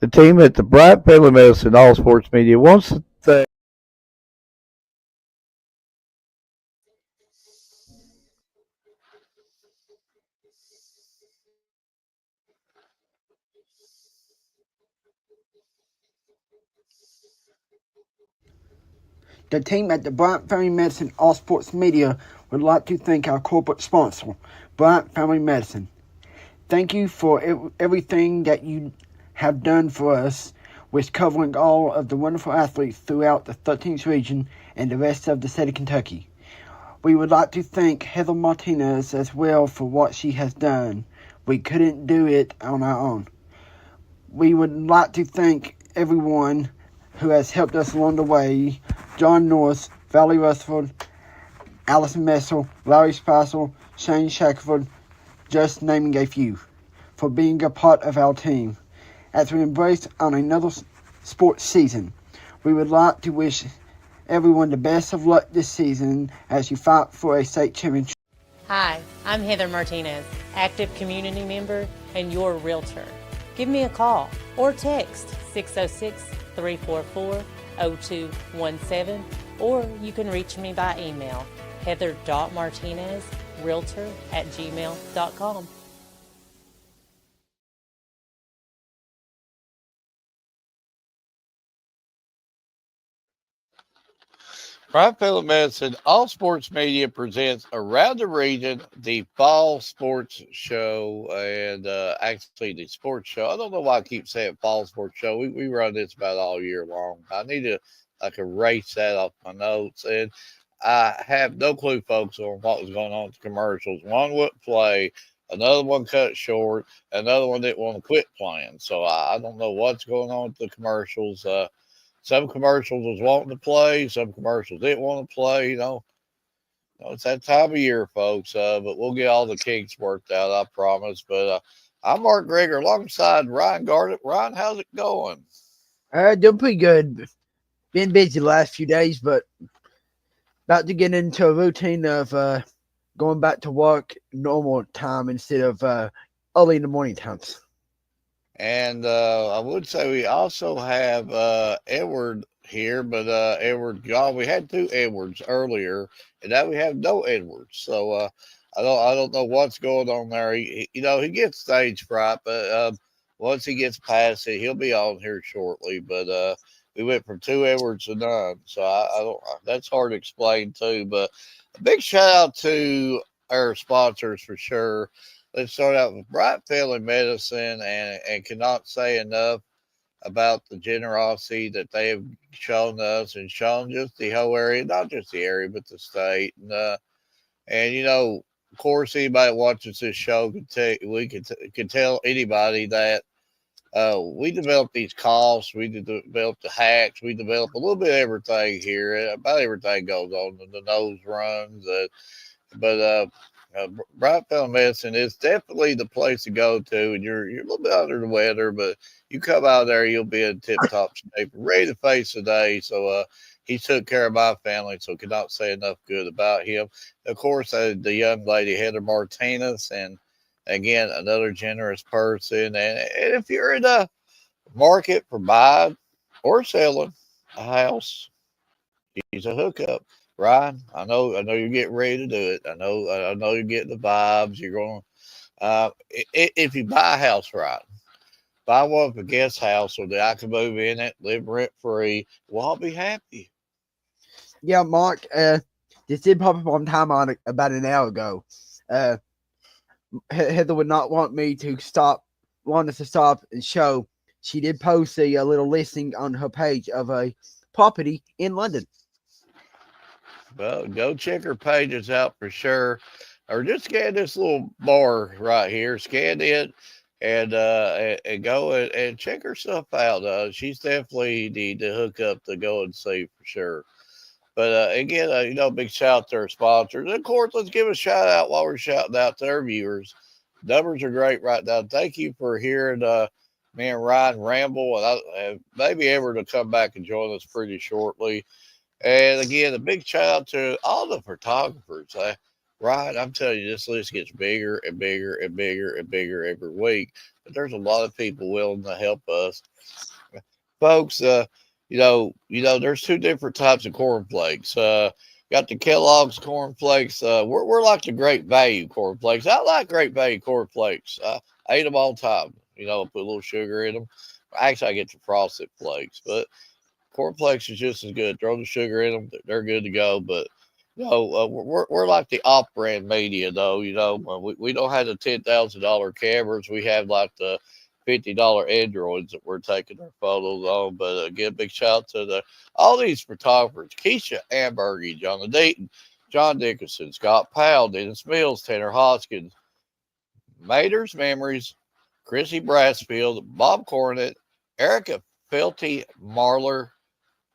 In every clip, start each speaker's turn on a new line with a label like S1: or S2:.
S1: The team at the Bryant Family Medicine All Sports Media wants to thank
S2: The team at the Bryant Family Medicine All Sports Media would like to thank our corporate sponsor, Bryant Family Medicine. Thank you for everything that you have done for us with covering all of the wonderful athletes throughout the 13th region and the rest of the state of Kentucky. We would like to thank Heather Martinez as well for what she has done. We couldn't do it on our own. We would like to thank everyone who has helped us along the way. John Norris, Valerie Rutherford, Allison Messel, Larry Spicer, Shane Shackelford, just naming a few, for being a part of our team. As we embrace on another sports season, we would like to wish everyone the best of luck this season as you fight for a state championship.
S3: Hi, I'm Heather Martinez, active community member and your realtor. Give me a call or text 606-344-0217, or you can reach me by email, heather.martinezrealtor@gmail.com.
S4: Bryant Family Medicine All Sports Media presents Around the Region, the fall sports show, and actually the sports show. I don't know why I keep saying fall sports show. We run this about all year long. I need to like erase that off my notes. And I have no clue, folks, on what was going on with the commercials. One wouldn't play, another one cut short, another one didn't want to quit playing. So I don't know what's going on with the commercials. Some commercials was wanting to play, some commercials didn't want to play. It's that time of year, folks. But we'll get all the kinks worked out, I promise. But I'm Mark Greger alongside Ryan Garnett. Ryan, how's it going?
S2: Doing pretty good. Been busy the last few days, but about to get into a routine of going back to work normal time instead of early in the morning times.
S4: And I would say we also have Edward here, but Edward gone. We had two Edwards earlier, and now we have no Edwards. So I don't know what's going on there. He gets stage fright, but once he gets past it, he'll be on here shortly. But we went from two Edwards to none, so I don't. That's hard to explain too. But a big shout out to our sponsors for sure. Let's start out with Bryant Family Medicine, and cannot say enough about the generosity that they have shown us and shown just the whole area, not just the area, but the state. And of course, anybody that watches this show can tell anybody that we developed these costs, we developed the hacks, we developed a little bit of everything here. About everything goes on, the nose runs, but Bright Family Medicine is definitely the place to go to, and you're a little bit under the weather, but you come out there, you'll be in tip top shape, ready to face the day. So he took care of my family, so cannot say enough good about him. Of course, the young lady Heather Martinez, and again another generous person. And if you're in a market for buying or selling a house, he's a hookup. Ryan, I know you're getting ready to do it. I know you're getting the vibes. You're going. If you buy a house, right, buy one for guest house so that I can move in it, live rent free. Well, I'll be happy.
S2: Yeah, Mark, this did pop up on time on about an hour ago. Uh, Heather would not want us to stop and show. She did post a little listing on her page of a property in London.
S4: Well, go check her pages out for sure, or just scan this little bar right here. Scan it and go and check her stuff out. She's definitely the hookup to go and see for sure. But again, big shout out to our sponsors. And of course, let's give a shout out while we're shouting out to our viewers. Numbers are great right now. Thank you for hearing me and Ryan ramble, and I maybe ever to come back and join us pretty shortly. And again, a big shout out to all the photographers. Right, I'm telling you, this list gets bigger and bigger and bigger and bigger every week. But there's a lot of people willing to help us, folks. There's two different types of cornflakes. Got the Kellogg's cornflakes. We're like the Great Value cornflakes. I like Great Value cornflakes. I eat them all the time. Put a little sugar in them. Actually, I get the frosted flakes, but cornflakes is just as good. Throw the sugar in them; they're good to go. But we're like the off-brand media, though. We don't have the $10,000 cameras. We have like the $50 Androids that we're taking our photos on. But again, big shout out to all these photographers: Keisha Ambergy, John Deaton, John Dickinson, Scott Powell, Dennis Mills, Tanner Hoskins, Mater's Memories, Chrissy Brassfield, Bob Cornett, Erica Felty Marler,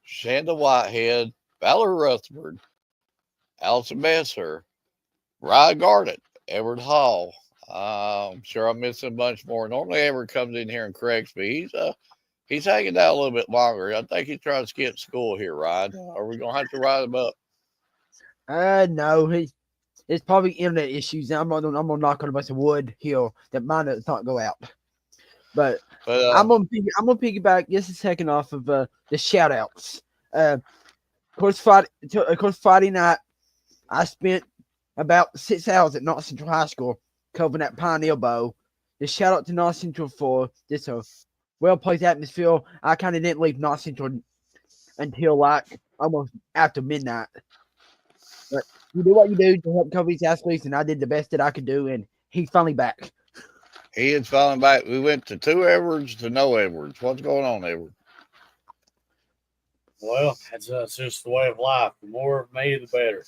S4: Shanda Whitehead, Valerie Rutherford, Allison Messer, Ryan Garnett, Edward Hall. I'm sure I'm missing a bunch more. Normally, Edward comes in here and corrects me. He's hanging out a little bit longer. I think he's trying to skip school here, Ryan. Are we gonna have to ride him up?
S2: No, it's probably internet issues. I'm gonna knock on a bunch of wood here that might not go out. But I'm gonna piggyback just a second off of the shout outs. Of course, Friday night I spent about 6 hours at North Central High School covering that Pioneer Bowl. Just shout out to North Central for just a well placed atmosphere. I kind of didn't leave North Central until like almost after midnight. But you do what you do to help cover these athletes, and I did the best that I could do, and he's finally back.
S4: He is finally back. We went to 2 Edwards to no Edwards. What's going on, Edward?
S5: Well, that's just the way of life. The more of me, the better.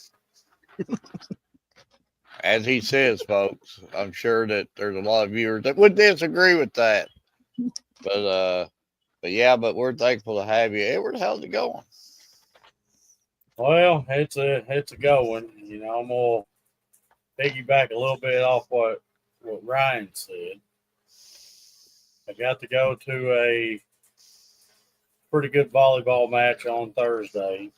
S4: As he says, folks, I'm sure that there's a lot of viewers that would disagree with that. But we're thankful to have you. Edward, how's it going?
S5: Well, it's a going. I'm gonna piggyback a little bit off what Ryan said. I got to go to a pretty good volleyball match on Thursday,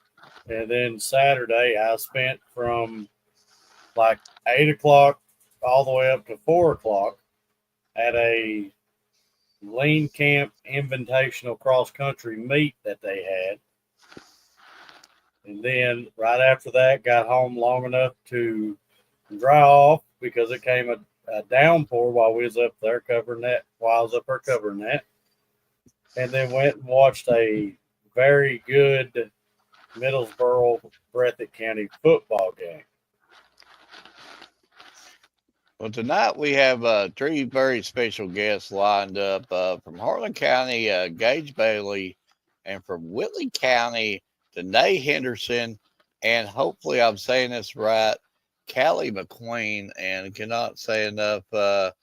S5: and then Saturday I spent from like 8 o'clock all the way up to 4 o'clock at a Lean Camp Invitational cross country meet that they had. And then right after that, got home long enough to dry off because it came a downpour while we was up there covering that. While I was up there covering that, and then went and watched a very good Middlesboro Breathitt County football game.
S4: Well, tonight we have 3 very special guests lined up from Harlan County, Gage Bailey, and from Whitley County, Danae Henderson, and hopefully I'm saying this right, Callie McQueen, and cannot say enough about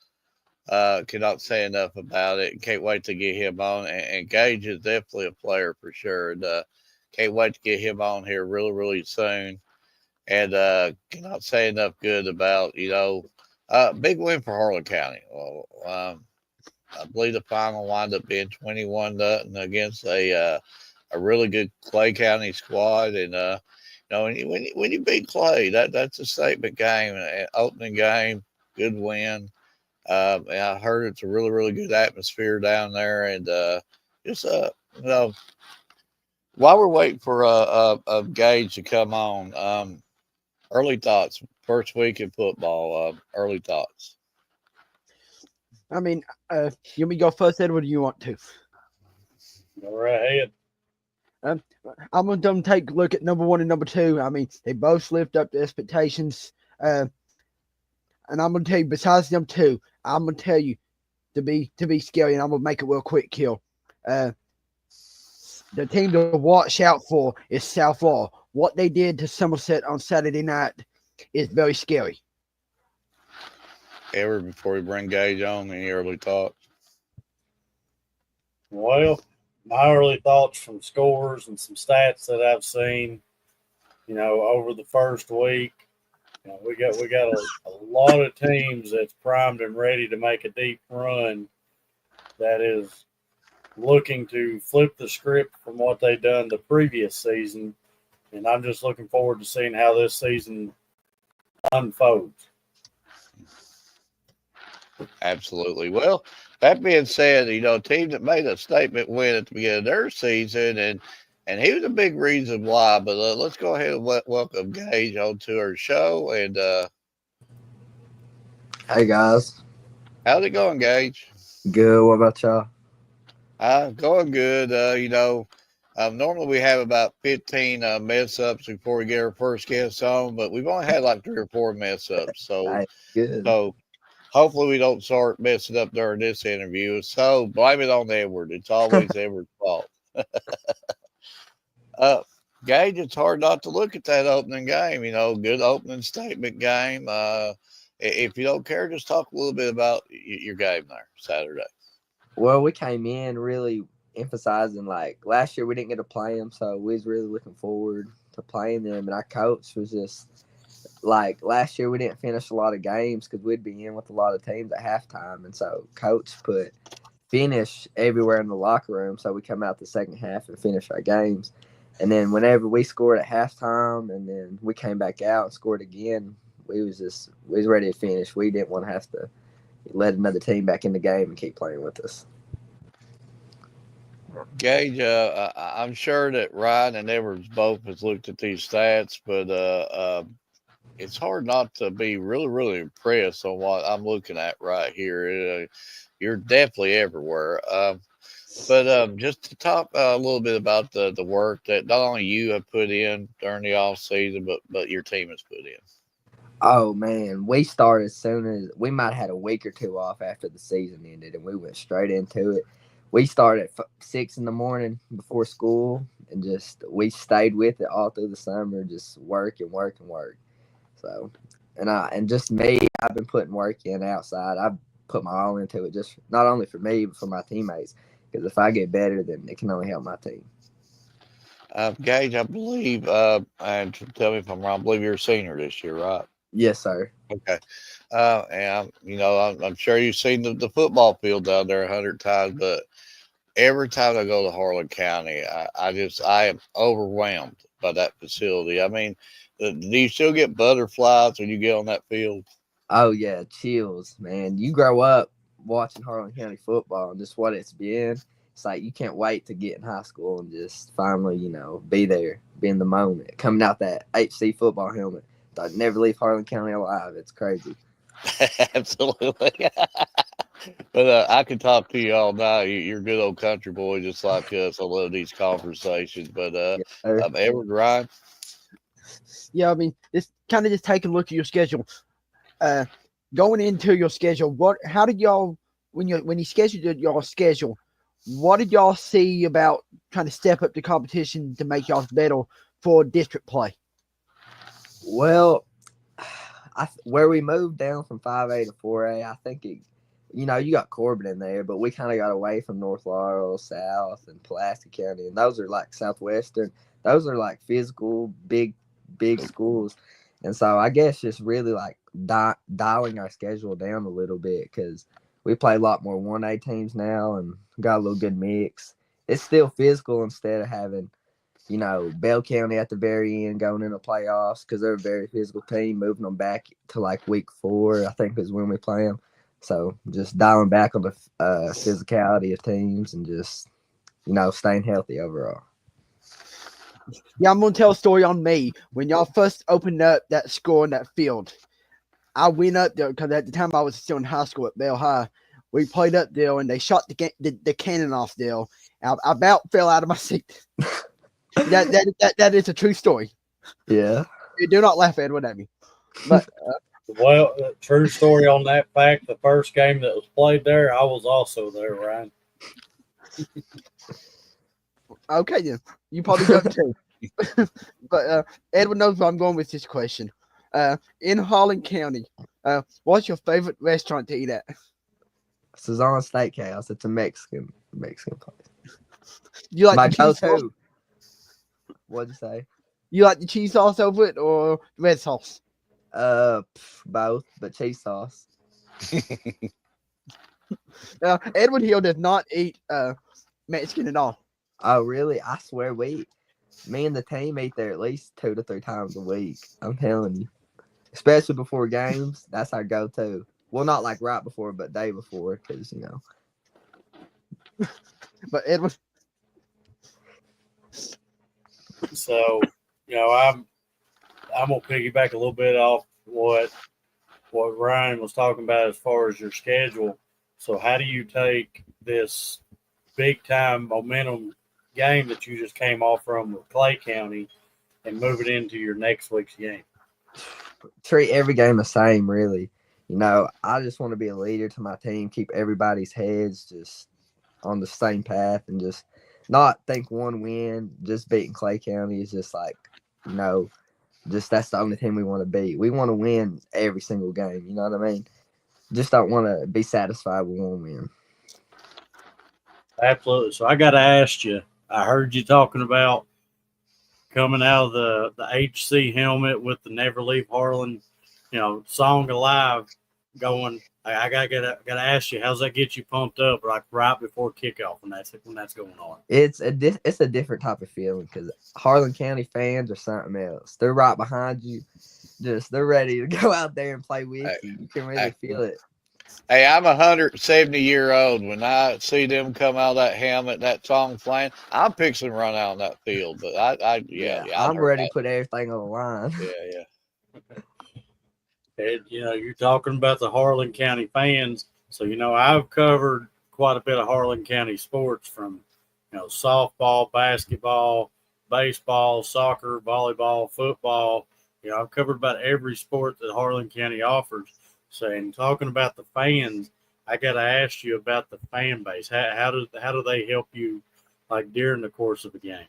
S4: it. Can't wait to get him on. And Gage is definitely a player for sure. And can't wait to get him on here really, really soon. And cannot say enough good about, big win for Harlan County. I believe the final wound up being 21-0 against a really good Clay County squad. And when you beat Clay, that's a statement game, an opening game, good win. And I heard it's a really, really good atmosphere down there. And while we're waiting for Gage to come on, early thoughts. First week in football. Early thoughts.
S2: I mean, you want me to go first, Edward, or do you want to?
S5: Go right ahead.
S2: I'm going to take a look at number 1 and number 2. I mean, they both lived up to expectations. And I'm going to tell you, besides them two, I'm going to tell you to be scary, and I'm going to make it real quick, Kill. The team to watch out for is Southall. What they did to Somerset on Saturday night is very scary.
S4: Ever before we bring Gage on, any early thoughts?
S5: Well, my early thoughts from scores and some stats that I've seen, over the first week. We got a lot of teams that's primed and ready to make a deep run that is looking to flip the script from what they've done the previous season. And I'm just looking forward to seeing how this season unfolds.
S4: Absolutely. Well, that being said, a team that made a statement win at the beginning of their season, and he was a big reason why. But let's go ahead and welcome Gage onto our show. And
S6: Hey guys,
S4: how's it going, Gage?
S6: good. What about y'all?
S4: Going good. Normally we have about 15 mess ups before we get our first guest on, but we've only had like 3 or 4 mess ups.
S6: Hey, good.
S4: So hopefully we don't start messing up during this interview. So blame it on Edward. It's always Edward's fault. Uh, Gage, it's hard not to look at that opening game. Good opening statement game. If you don't care, just talk a little bit about your game there Saturday.
S6: Well, we came in really emphasizing like last year we didn't get to play them, so we was really looking forward to playing them. And our coach was just like last year we didn't finish a lot of games because we'd be in with a lot of teams at halftime, and so coach put finish everywhere in the locker room, so we come out the second half and finish our games. And then whenever we scored at halftime, and then we came back out and scored again, we was ready to finish. We didn't want to have to let another team back in the game and keep playing with us.
S4: Gage, I'm sure that Ryan and Edwards both has looked at these stats, but it's hard not to be really, really impressed on what I'm looking at right here. You're definitely everywhere. But just to talk a little bit about the work that not only you have put in during the off season, but your team has put in.
S6: Oh man, we started as soon as we might have had a week or two off after the season ended, and we went straight into it. We started at 6 a.m. before school, and we stayed with it all through the summer, just work and work and work. So, and just me, I've been putting work in outside. I've put my all into it, just not only for me but for my teammates. Because if I get better, then it can only help my team.
S4: Gage, I believe, and tell me if I'm wrong, I believe you're a senior this year, right?
S6: Yes, sir.
S4: Okay. And I'm sure you've seen the football field down there 100 times, but every time I go to Harlan County, I am overwhelmed by that facility. I mean, do you still get butterflies when you get on that field?
S6: Oh yeah, chills, man. You grow up watching Harlan County football and just what it's been. It's like you can't wait to get in high school and just finally, be there, be in the moment, coming out that HC football helmet. I'd never leave Harlan County alive. It's crazy.
S4: Absolutely. But I can talk to you all night. You're a good old country boy, just like us. I love these conversations. But I'm Edward Ryan.
S2: Yeah, I mean, this kind of just take a look at your schedule. Going into your schedule, how did y'all when you scheduled your schedule? What did y'all see about trying to step up the competition to make y'all better for district play?
S6: Well, where we moved down from 5A to 4A, I think you got Corbin in there, but we kind of got away from North Laurel, South, and Pulaski County, and those are like Southwestern. Those are like physical, big schools, and so I guess just really like dialing our schedule down a little bit because we play a lot more 1A teams now and got a little good mix. It's still physical instead of having Bell County at the very end going into playoffs because they're a very physical team, moving them back to like week 4, I think is when we play them. So just dialing back on the physicality of teams and just, staying healthy overall.
S2: Yeah, I'm going to tell a story on me. When y'all first opened up that school in that field, I went up there because at the time I was still in high school at Bell High. We played up there and they shot the cannon off there. I about fell out of my seat. That is a true story.
S6: Yeah.
S2: Do not laugh, Edward, at me. But
S5: well, true story on that fact. The first game that was played there, I was also there, Ryan.
S2: Okay, then you probably got too. But Edward knows where I'm going with this question. In Harlan County, what's your favorite restaurant to eat at?
S6: Susanna Steakhouse. It's a Mexican place.
S2: You like
S6: my
S2: the cheese sauce?
S6: What'd you say?
S2: You like the cheese sauce over it or red sauce?
S6: Both, but cheese sauce.
S2: Edward Hill does not eat Mexican at all.
S6: Oh, really? I swear me and the team eat there at least 2 to 3 times a week. I'm telling you. especially before games. That's our go-to. Well, not like right before, but day before, because But it was
S5: So, I'm gonna piggyback a little bit off what Ryan was talking about as far as your schedule. So, how do you take this big time momentum game that you just came off from with Clay County and move it into your next week's game?
S6: treat every game the same, really. I just want to be a leader to my team, keep everybody's heads just on the same path, and just not think one win, just beating Clay County is just like, just that's the only team we want to beat. We want to win every single game. You know what I mean? Just don't want to be satisfied with one win.
S5: Absolutely. So, I got to ask you. I heard you talking about coming out of the HC helmet with the Never Leave Harlan, song alive going. I gotta ask you, how's that get you pumped up like right before kickoff when that's going on?
S6: It's a different type of feeling because Harlan County fans are something else. They're right behind you. They're ready to go out there and play with you. You can really feel it.
S4: Hey, I'm 170-year-old. When I see them come out of that helmet, that song playing, I'm fixing to run out on that field. But
S6: I'm ready to put everything on the line.
S4: Yeah.
S5: And, you're talking about the Harlan County fans. So, I've covered quite a bit of Harlan County sports from, softball, basketball, baseball, soccer, volleyball, football. I've covered about every sport that Harlan County offers. So, in talking about the fans, I got to ask you about the fan base. How do they help you, like during the course of the game?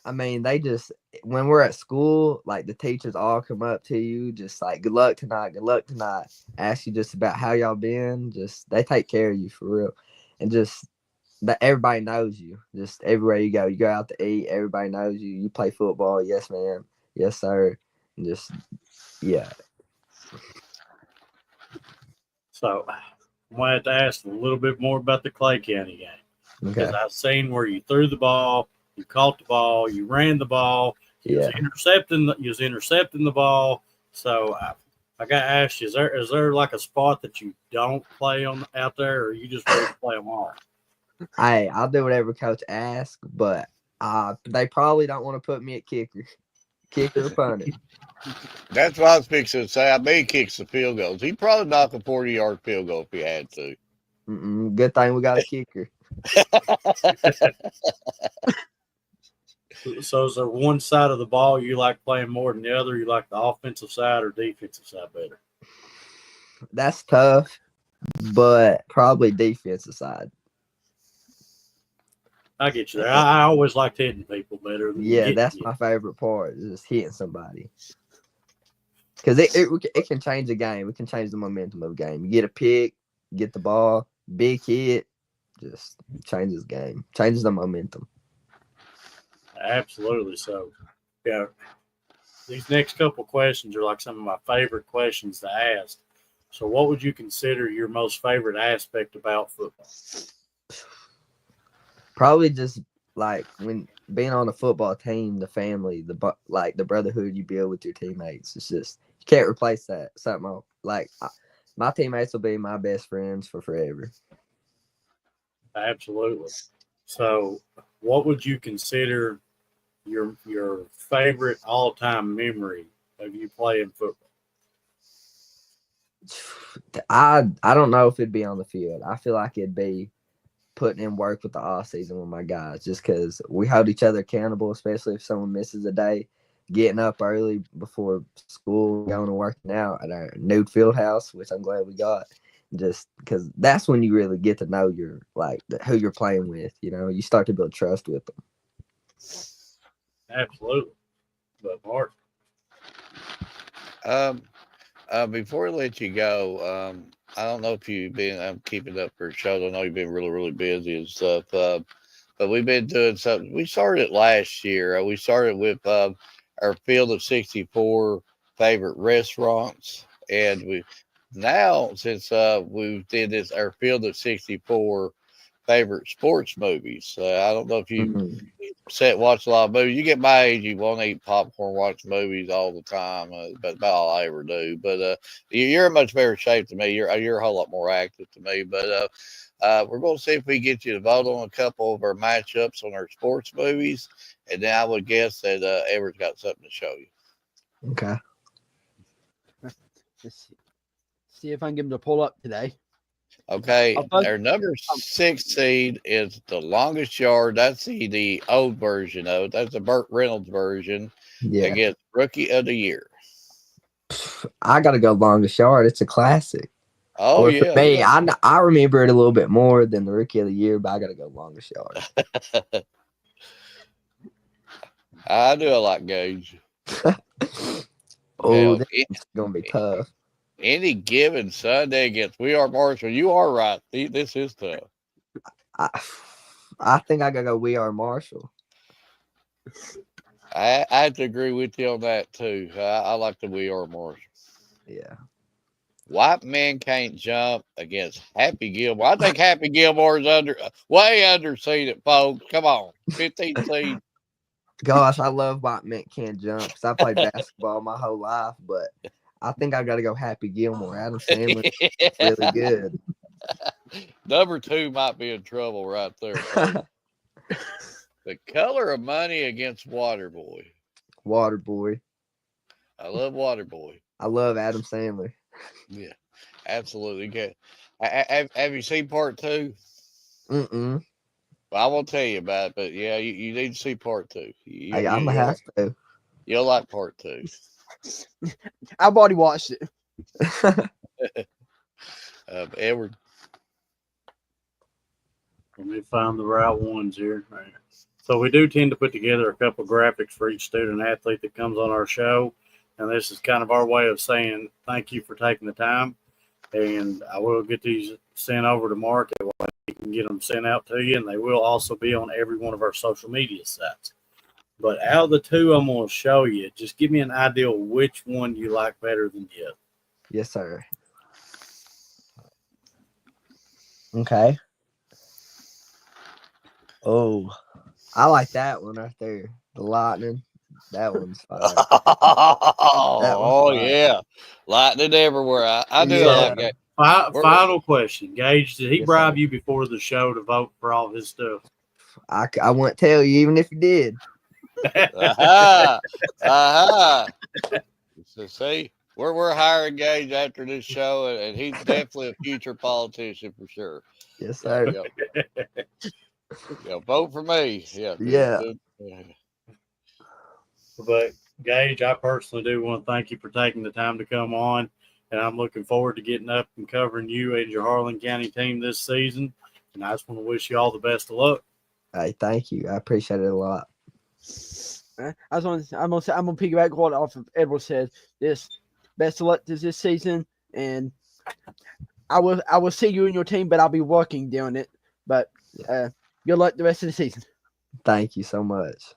S6: I mean, they just, when we're at school, like the teachers all come up to you, just like, good luck tonight, ask you just about how y'all been. Just, they take care of you for real. And just that everybody knows you. Just everywhere you go out to eat, everybody knows you. You play football, yes, ma'am, yes, sir. And just, yeah.
S5: So, I wanted to ask a little bit more about the Clay County game. Because
S6: Okay.
S5: I've seen where you threw the ball, you caught the ball, you ran the ball, you was intercepting the ball. So I got to ask you, is there like a spot that you don't play on out there, or you just ready to play them all?
S6: Hey, I'll do whatever coach asks, but they probably don't want to put me at kicker or punter.
S4: That's what I was fixing to say. I bet he kicks the field goals. He'd probably knock a 40-yard field goal if he had to.
S6: Good thing we got a kicker.
S5: So is there one side of the ball you like playing more than the other? You like the offensive side or defensive side better?
S6: That's tough, but probably defensive side.
S5: I get you there. I always liked hitting people better.
S6: That's my favorite part, is just hitting somebody. Because it can change the game. It can change the momentum of the game. You get a pick, get the ball, big hit, just changes the game, changes the momentum.
S5: Absolutely. So, these next couple questions are like some of my favorite questions to ask. So, what would you consider your most favorite aspect about football?
S6: Probably just like when being on a football team, the family, the brotherhood you build with your teammates. It's just, you can't replace that. Something like my teammates will be my best friends for forever.
S5: Absolutely. So, what would you consider your favorite all time memory of you playing football?
S6: I don't know if it'd be on the field. I feel like it'd be putting in work with the off season with my guys, just because we hold each other accountable, especially if someone misses a day. Getting up early before school, going and working out at our new field house, which I'm glad we got. Just because that's when you really get to know who you're playing with. You start to build trust with them.
S5: Absolutely. But Mark,
S4: Before I let you go, I don't know if you've been. I'm keeping up for shows. I know you've been really, really busy and stuff. But we've been doing something. We started it last year. We started with our Field of 64 favorite restaurants, and we now since we did this our Field of 64 favorite sports movies. I don't know if you
S6: Mhm.
S4: watch a lot of movies. You get my age, you want to eat popcorn, watch movies all the time. But about all I ever do. But you're in much better shape than me. You're a whole lot more active than me. But we're going to see if we get you to vote on a couple of our matchups on our sports movies, and then I would guess that Edward's got something to show you.
S6: Okay.
S2: Let's see if I can get him to pull up today.
S4: Okay,
S2: Okay.
S4: their number 6 seed is The Longest Yard. That's the old version of it. That's the Burt Reynolds version.
S6: Yeah.
S4: Against Rookie of the Year.
S6: I gotta go Longest Yard. It's a classic.
S4: Oh
S6: Or
S4: yeah,
S6: for me,
S4: yeah.
S6: I remember it a little bit more than the Rookie of the Year, but I gotta go Longest Yard.
S4: I do like Gage.
S6: Oh,
S4: Hell,
S6: this is gonna be tough.
S4: any given Sunday against We Are Marshall, you are right. This is tough.
S6: I think I gotta go We Are Marshall.
S4: I have to agree with you on that too. I like the We Are Marshall.
S6: Yeah.
S4: White Men Can't Jump against Happy Gilmore. I think Happy Gilmore is way underseeded, folks. Come on, 15 seed.
S6: Gosh, I love White Men Can't Jump because I played basketball my whole life, but I think I gotta go Happy Gilmore. Adam Sandler really good.
S4: Number 2 might be in trouble right there, folks. The Color of Money against Waterboy.
S6: Waterboy.
S4: I love Waterboy.
S6: I love Adam Sandler.
S4: Yeah, absolutely. Okay. Have you seen part 2?
S6: Mm-mm.
S4: Well, I won't tell you about it, but yeah, you need to see part 2.
S6: I'm gonna have to.
S4: You'll like part 2.
S2: I've already watched it.
S4: Edward.
S5: Let me find the right ones here. All right. So we do tend to put together a couple graphics for each student athlete that comes on our show. And this is kind of our way of saying thank you for taking the time. And I will get these sent over to Mark. He can get them sent out to you. And they will also be on every one of our social media sites. But out of the two I'm going to show you, just give me an idea of which one you like better than the other.
S6: Yes, sir. Okay. Oh, I like that one right there. The lightning. That one's fire.
S4: Oh, yeah. Lightning everywhere. I do like that.
S5: Final question. Gage, did he
S6: Yes,
S5: bribe
S6: sir.
S5: you before the show to vote for all his stuff?
S6: I won't tell you even if you did.
S4: Aha. Aha. So, see, we're hiring Gage after this show, and he's definitely a future politician for sure.
S6: Yes, sir.
S4: Yeah, vote for me. Yeah.
S6: Yeah.
S5: But Gage, I personally do want to thank you for taking the time to come on, and I'm looking forward to getting up and covering you and your Harlan County team this season. And I just want to wish you all the best of luck.
S6: Hey, thank you. I appreciate it a lot.
S2: I'm gonna piggyback what off of Edward said. Best of luck this season, and I will see you and your team, but I'll be working during it. But good luck the rest of the season.
S6: Thank you so much.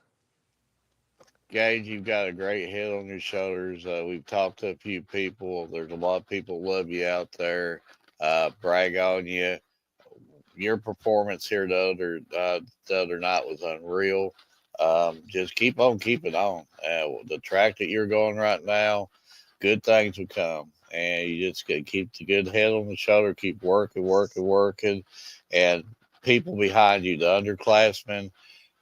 S4: Gage, you've got a great head on your shoulders. We've talked to a few people. There's a lot of people who love you out there. Brag on you. Your performance here the other night was unreal. Just keep on keeping on. The track that you're going right now, good things will come. And you just got to keep the good head on the shoulder, keep working. And people behind you, the underclassmen,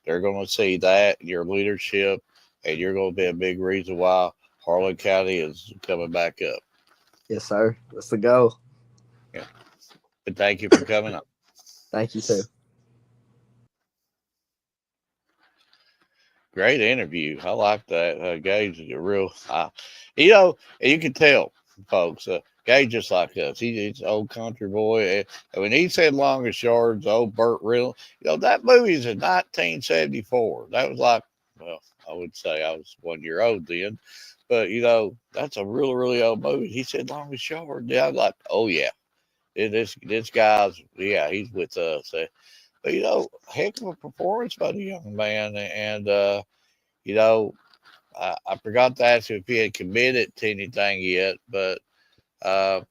S4: they're going to see that, your leadership, and you're going to be a big reason why Harlan County is coming back up.
S6: Yes, sir. Let's go.
S4: Yeah. But thank you for coming on.
S6: Thank you, too.
S4: Great interview. I like that. Gage is a real, and you can tell, folks, Gage just like us. He's an old country boy. And when he said Longest Yards, old Burt Reynolds, that movie is in 1974. That was like, well, I would say I was 1 year old then. But, that's a really, really old movie. He said Longest Yard. Yeah, I was like, oh, yeah. This guy's, yeah, he's with us. But, heck of a performance by the young man. And, I forgot to ask him if he had committed to anything yet. But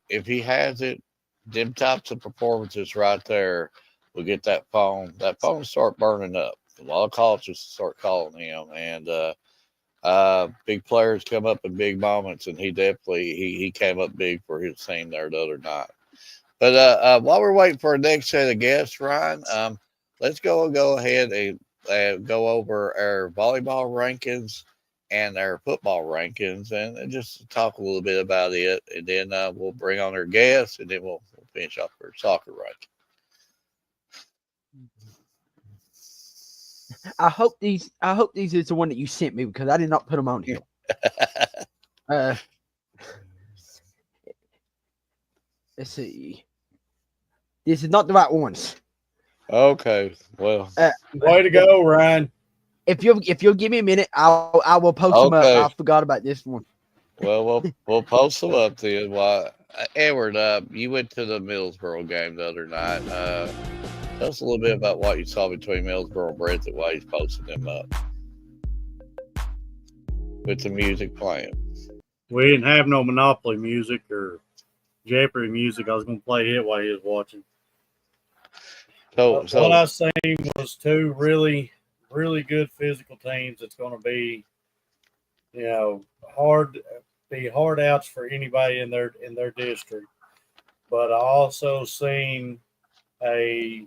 S4: if he hasn't, them types of performances right there we'll get that phone. That phone start burning up. A lot of colleges start calling him, and big players come up in big moments, and he came up big for his team there the other night. But while we're waiting for our next set of guests, Ryan, let's go ahead and go over our volleyball rankings and our football rankings, and just talk a little bit about it, and then we'll bring on our guests, and then we'll finish off our soccer ranking.
S2: I hope these is the one that you sent me because I did not put them on here. Let's see. This is not the right ones.
S4: Okay, well,
S5: Way to go, Ryan.
S2: If you'll give me a minute, I will post them up.
S4: Okay.
S2: I forgot about this one.
S4: well, we'll post them up then. Why, Edward, you went to the Middlesboro game the other night. Tell us a little bit about what you saw between Middlesboro and Brent and why he's posting them up with the music playing.
S5: We didn't have no Monopoly music or Jeopardy music. I was going to play it while he was watching.
S4: So
S5: what I seen was two really, really good physical teams. It's going to be, hard outs for anybody in their district. But I also seen a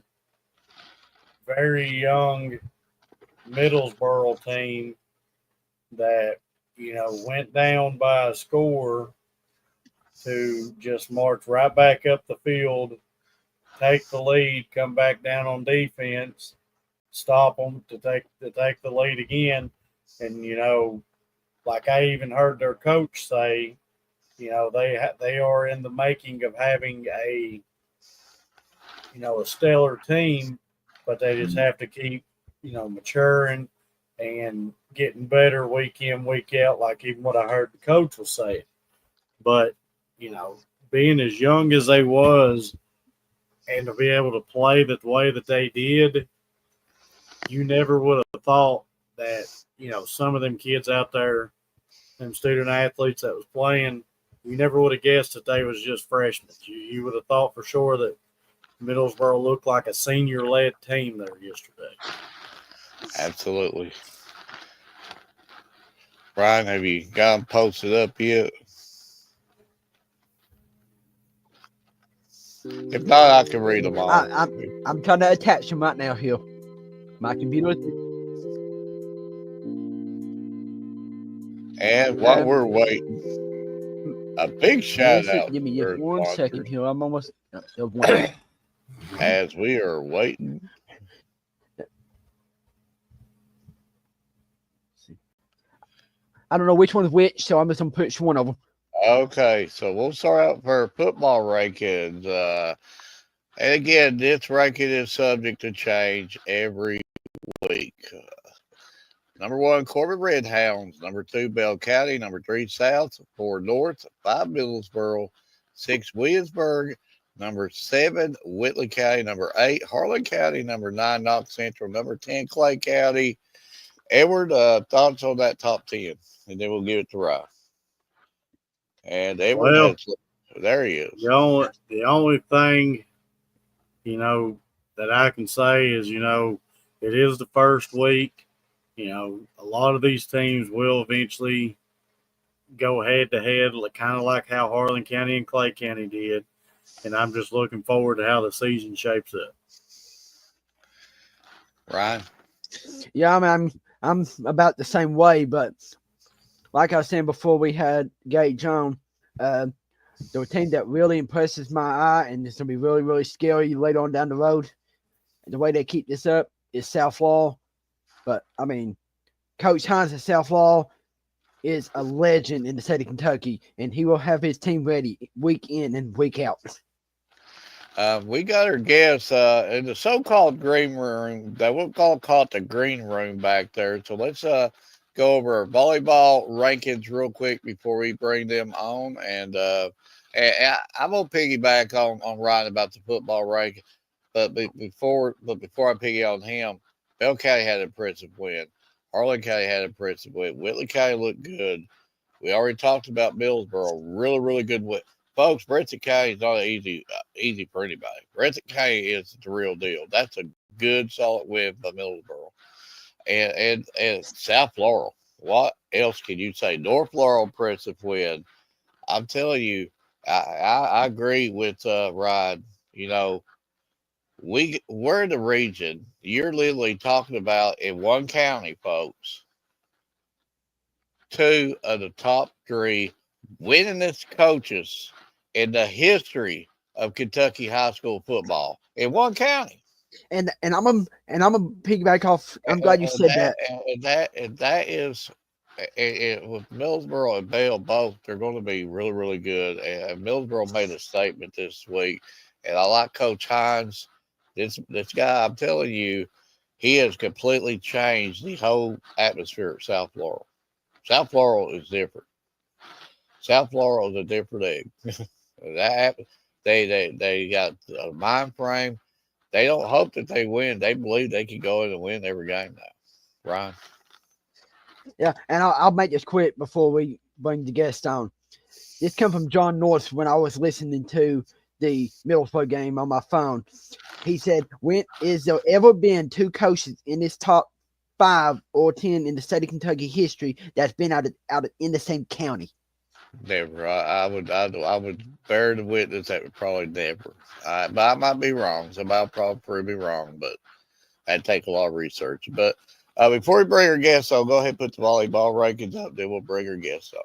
S5: very young Middlesboro team that went down by a score to just march right back up the field, take the lead, come back down on defense, stop them to take the lead again. And like I even heard their coach say, they are in the making of having a stellar team, but they just have to keep maturing and getting better week in, week out, like even what I heard the coach was saying. But being as young as they was, and to be able to play the way that they did, you never would have thought that, some of them kids out there, them student athletes that was playing, you never would have guessed that they was just freshmen. You would have thought for sure that Middlesboro looked like a senior-led team there yesterday.
S4: Absolutely. Brian, have you got them posted up yet? If not, I can read them all.
S2: I'm trying to attach them right now here. My computer.
S4: And while we're waiting, a big shout out.
S2: Give me just 1 second here. I'm almost.
S4: As we are waiting.
S2: I don't know which one's which, so I'm just going to push one of them.
S4: Okay, so we'll start out for football rankings. And again, this ranking is subject to change every week. Number 1, Corbin Redhounds. Number 2, Bell County. Number 3, South. 4, North. 5, Middlesboro. 6, Williamsburg. Number 7, Whitley County. Number 8, Harlan County. Number 9, Knox Central. Number 10, Clay County. Edward, thoughts on that top 10? And then we'll give it to Ryan. And Edward, there he is.
S5: The only thing, that I can say is, it is the first week. A lot of these teams will eventually go head to head, kind of like how Harlan County and Clay County did. And I'm just looking forward to how the season shapes up.
S4: Ryan?
S2: Yeah, I'm about the same way, but like I was saying before we had Gage on, the team that really impresses my eye and it's going to be really, really scary later on down the road, the way they keep this up, is South Law. But, Coach Hines at South Law is a legend in the state of Kentucky, and he will have his team ready week in and week out.
S4: We got our guests in the so-called green room. They will call it the green room back there. So let's go over our volleyball rankings real quick before we bring them on. And I'm gonna piggyback on Ryan about the football ranking. But before I piggy on him, Bell County had an impressive win. Harlan County had an impressive win. Whitley County looked good. We already talked about Middlesboro. Really, really good win. folks, Breathitt County is not easy for anybody. Breathitt County is the real deal. That's a good, solid win by Middlesboro. And South Laurel. What else can you say? North Laurel impressive win. I'm telling you, I agree with Rod. You know, we're in the region. You're literally talking about in one county, folks. Two of the top three winningest coaches in the history of Kentucky high school football in one county.
S2: And I'm a piggyback off. I'm glad you said that.
S4: And that is with Millsboro and Bale both, they're going to be really, really good. And Millsboro made a statement this week, and I like Coach Hines. This guy, I'm telling you, he has completely changed the whole atmosphere at South Laurel. South Laurel is different. South Laurel is a different egg. that they got a mind frame. They don't hope that they win. They believe they can go in and win every game now. Ryan.
S2: Yeah, and I'll make this quick before we bring the guest on. This come from John North when I was listening to the Middlesbrough game on my phone. He said, "When is there ever been two coaches in this top 5 or 10 in the state of Kentucky history that's been out in the same county?"
S4: Never. I would bear to witness that would probably never. But I might be wrong. Somebody will probably prove me wrong, but that'd take a lot of research. But before we bring our guests on, go ahead and put the volleyball rankings up. Then we'll bring our guests on.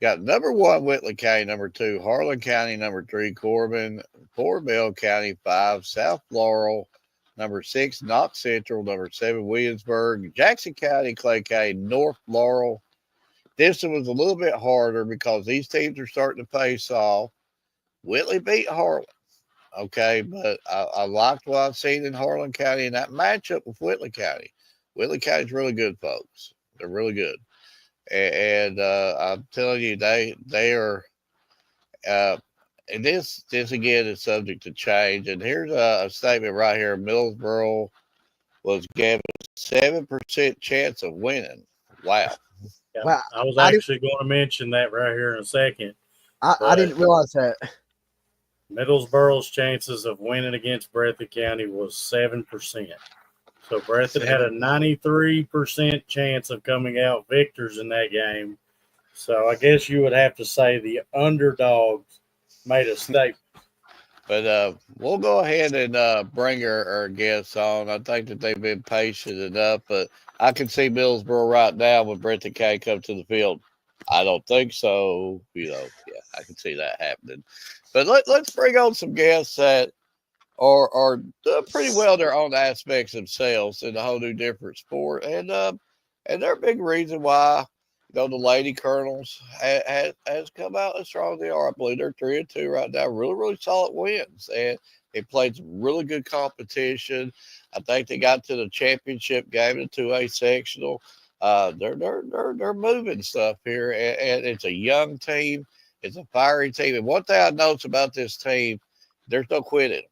S4: Got number 1, Whitley County. Number 2, Harlan County. Number 3, Corbin. 4, Bell County. 5, South Laurel. Number 6, Knox Central. Number 7, Williamsburg. Jackson County, Clay County, North Laurel. This one was a little bit harder because these teams are starting to face off. Whitley beat Harlan. Okay, but I liked what I've seen in Harlan County in that matchup with Whitley County. Whitley County's really good, folks. They're really good. And I'm telling you, they are. And this again is subject to change. And here's a statement right here: Millsboro was given 7% chance of winning. Wow.
S5: Yeah,
S2: Well,
S5: I was actually going to mention that right here in a second.
S2: I didn't realize that.
S5: Middlesboro's chances of winning against Breathitt County was 7%. So Breathitt had a 93% chance of coming out victors in that game. So I guess you would have to say the underdogs made a statement.
S4: But we'll go ahead and bring our guests on. I think that they've been patient enough, but I can see Millsboro right now when Breathitt County comes to the field. I don't think so. Yeah, I can see that happening. But let's bring on some guests that are doing pretty well in their own aspects themselves in a whole new different sport. And they're a big reason why the Lady Colonels has come out as strong as they are. I believe they're 3-2 right now. Really, really solid wins. And they played some really good competition. I think they got to the championship game, the 2A sectional. They're moving stuff here, and it's a young team. It's a fiery team. And one thing I notice about this team, there's no quitting.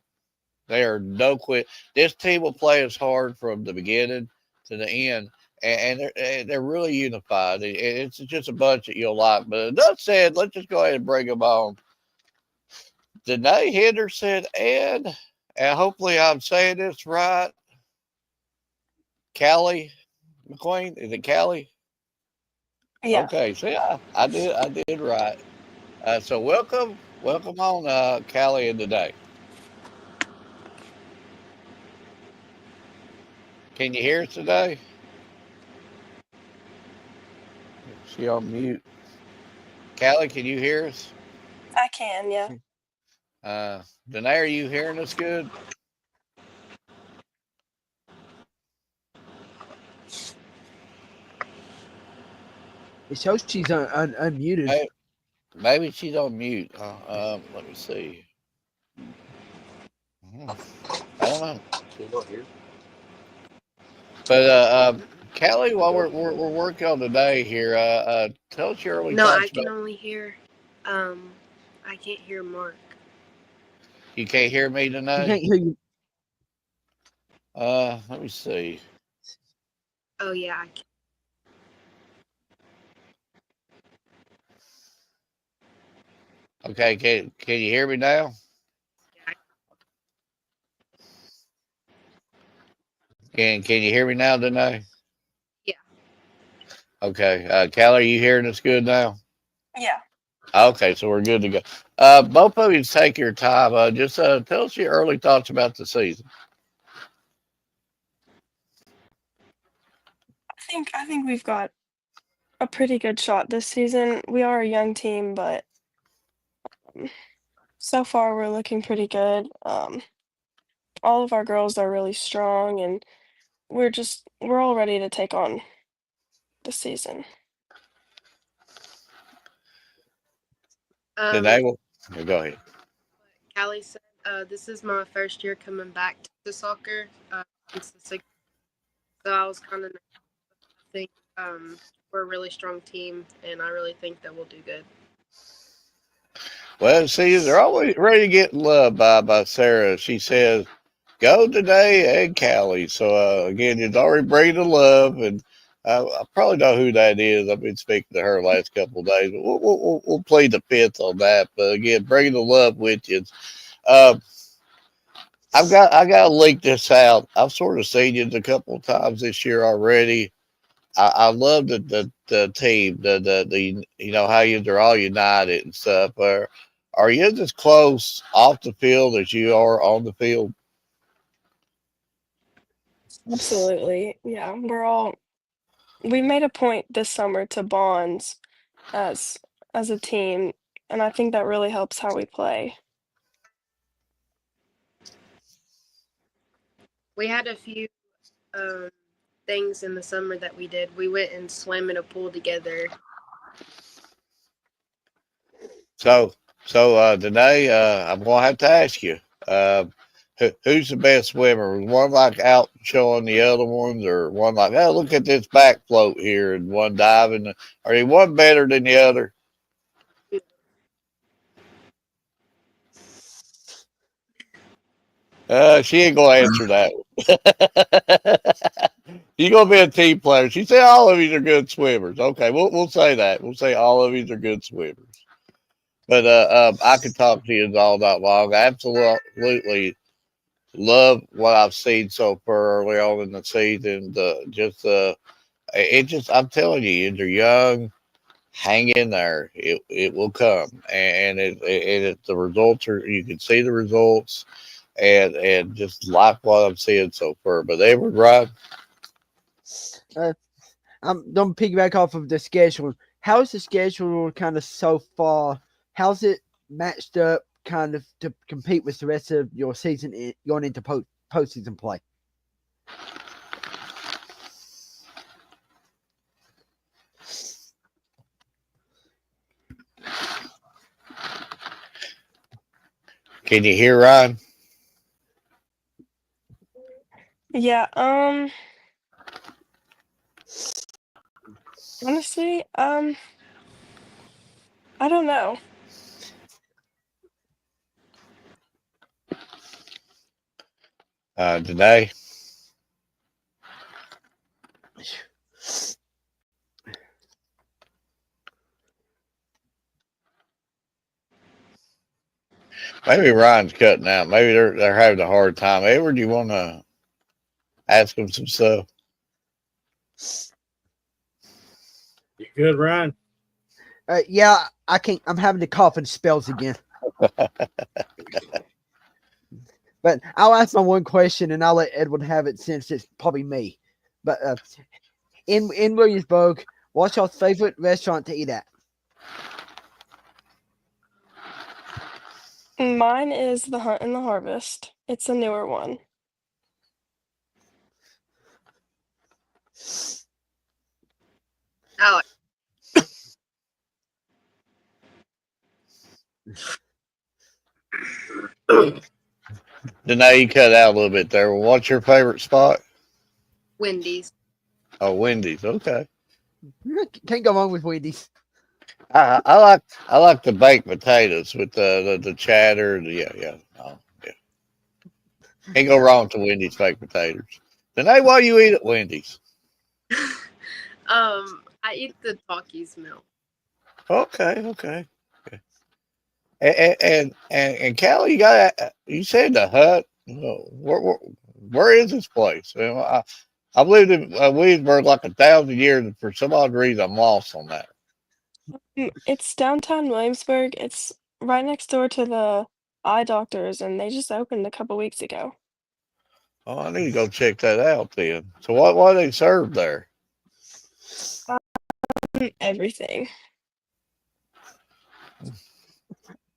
S4: They are no quit. This team will play as hard from the beginning to the end, and they're really unified. It's just a bunch that you'll like. But enough said. Let's just go ahead and bring them on. Danae Henderson and hopefully I'm saying this right, Callie McQueen. Is it Callie?
S7: Yeah.
S4: Okay, see, I did right. So welcome on, Callie, and today. Can you hear us today? Is she on mute? Callie, can you hear us?
S7: I can, yeah.
S4: Danae, are you hearing us good?
S2: It shows she's unmuted.
S4: Maybe she's on mute. Let me see. I don't know.
S6: Can you hear?
S4: But Callie, while we're working on today here, tell us your early
S7: No, I
S4: thoughts
S7: can
S4: about.
S7: only hear. I can't hear Mark.
S4: You can't hear me
S2: She
S4: tonight?
S2: can't hear you.
S4: Let me see.
S7: Oh yeah, I can.
S4: Okay, can you hear me now? Can you hear me now, Danae?
S7: Yeah.
S4: Okay. Callie, are you hearing us good now?
S8: Yeah.
S4: Okay, so we're good to go. Both of you take your time. Just tell us your early thoughts about the season.
S8: I think we've got a pretty good shot this season. We are a young team, but so far we're looking pretty good. All of our girls are really strong, and we're all ready to take on the season.
S4: Danae,
S7: Like
S4: go ahead.
S7: Callie said, this is my first year coming back to soccer since the sixth. So I was kind of I think we're a really strong team, and I really think that we'll do good.
S4: Well, see, they're always ready to get loved by Sarah. She says, "Go today and Callie." So again, it's already bringing the love, and I probably know who that is. I've been speaking to her the last couple of days. But we'll plead the fifth on that. But again, bringing the love with you. Uh, I got to link this out. I've sort of seen it a couple of times this year already. I love the team, the you know how they're all united and stuff. Are you as close off the field as you are on the field?
S8: Absolutely. Yeah, we made a point this summer to bond as as a team, and I think that really helps how we play.
S7: We had a few um, things in the summer that we did. We went and swam in a pool together.
S4: So today I'm gonna have to ask you, uh, who's the best swimmer? Was one like out showing the other ones, or one like, oh, look at this back float here, and one diving? Are they one better than the other? She ain't gonna answer that one. You're gonna be a team player. She said all of you are good swimmers. Okay, we'll say that. We'll say all of you are good swimmers. But I could talk to you all night long. I absolutely love what I've seen so far early on in the season. It just I'm telling you, they're young. Hang in there. It will come, and the results are. You can see the results, and just like what I'm seeing so far. But they were right.
S2: Uh, I'm gonna piggyback off of the schedule. How's the schedule kind of so far? How's it matched up kind of to compete with the rest of your season going into postseason play?
S4: Can you hear Ryan?
S8: Yeah, honestly, I don't know.
S4: Today, maybe Ryan's cutting out. Maybe they're having a hard time. Edward, do you want to ask them some stuff?
S5: You good, Ryan?
S2: Yeah, I can't. I'm having to cough and spells again. But I'll ask my one question and I'll let Edwin have it since it's probably me. But in Williamsburg, what's your favorite restaurant to eat at?
S8: Mine is The Hunt and the Harvest. It's a newer one.
S7: Oh,
S4: Danae, you cut out a little bit there. Well, what's your favorite spot?
S7: Wendy's.
S4: Oh, Wendy's. Okay.
S2: Can't go wrong with Wendy's.
S4: I like the baked potatoes with the cheddar. Yeah, yeah. Oh, yeah. Can't go wrong with the Wendy's baked potatoes. Danae, why you eat at Wendy's?
S7: I eat the Talkies meal.
S4: Okay, okay. And Callie, you said the hut. Where is this place? I believe in Williamsburg like 1,000 years, and for some odd reason, I'm lost on that.
S8: It's downtown Williamsburg. It's right next door to the eye doctors, and they just opened a couple weeks ago.
S4: Oh, I need to go check that out then. So what do they serve there?
S8: Everything.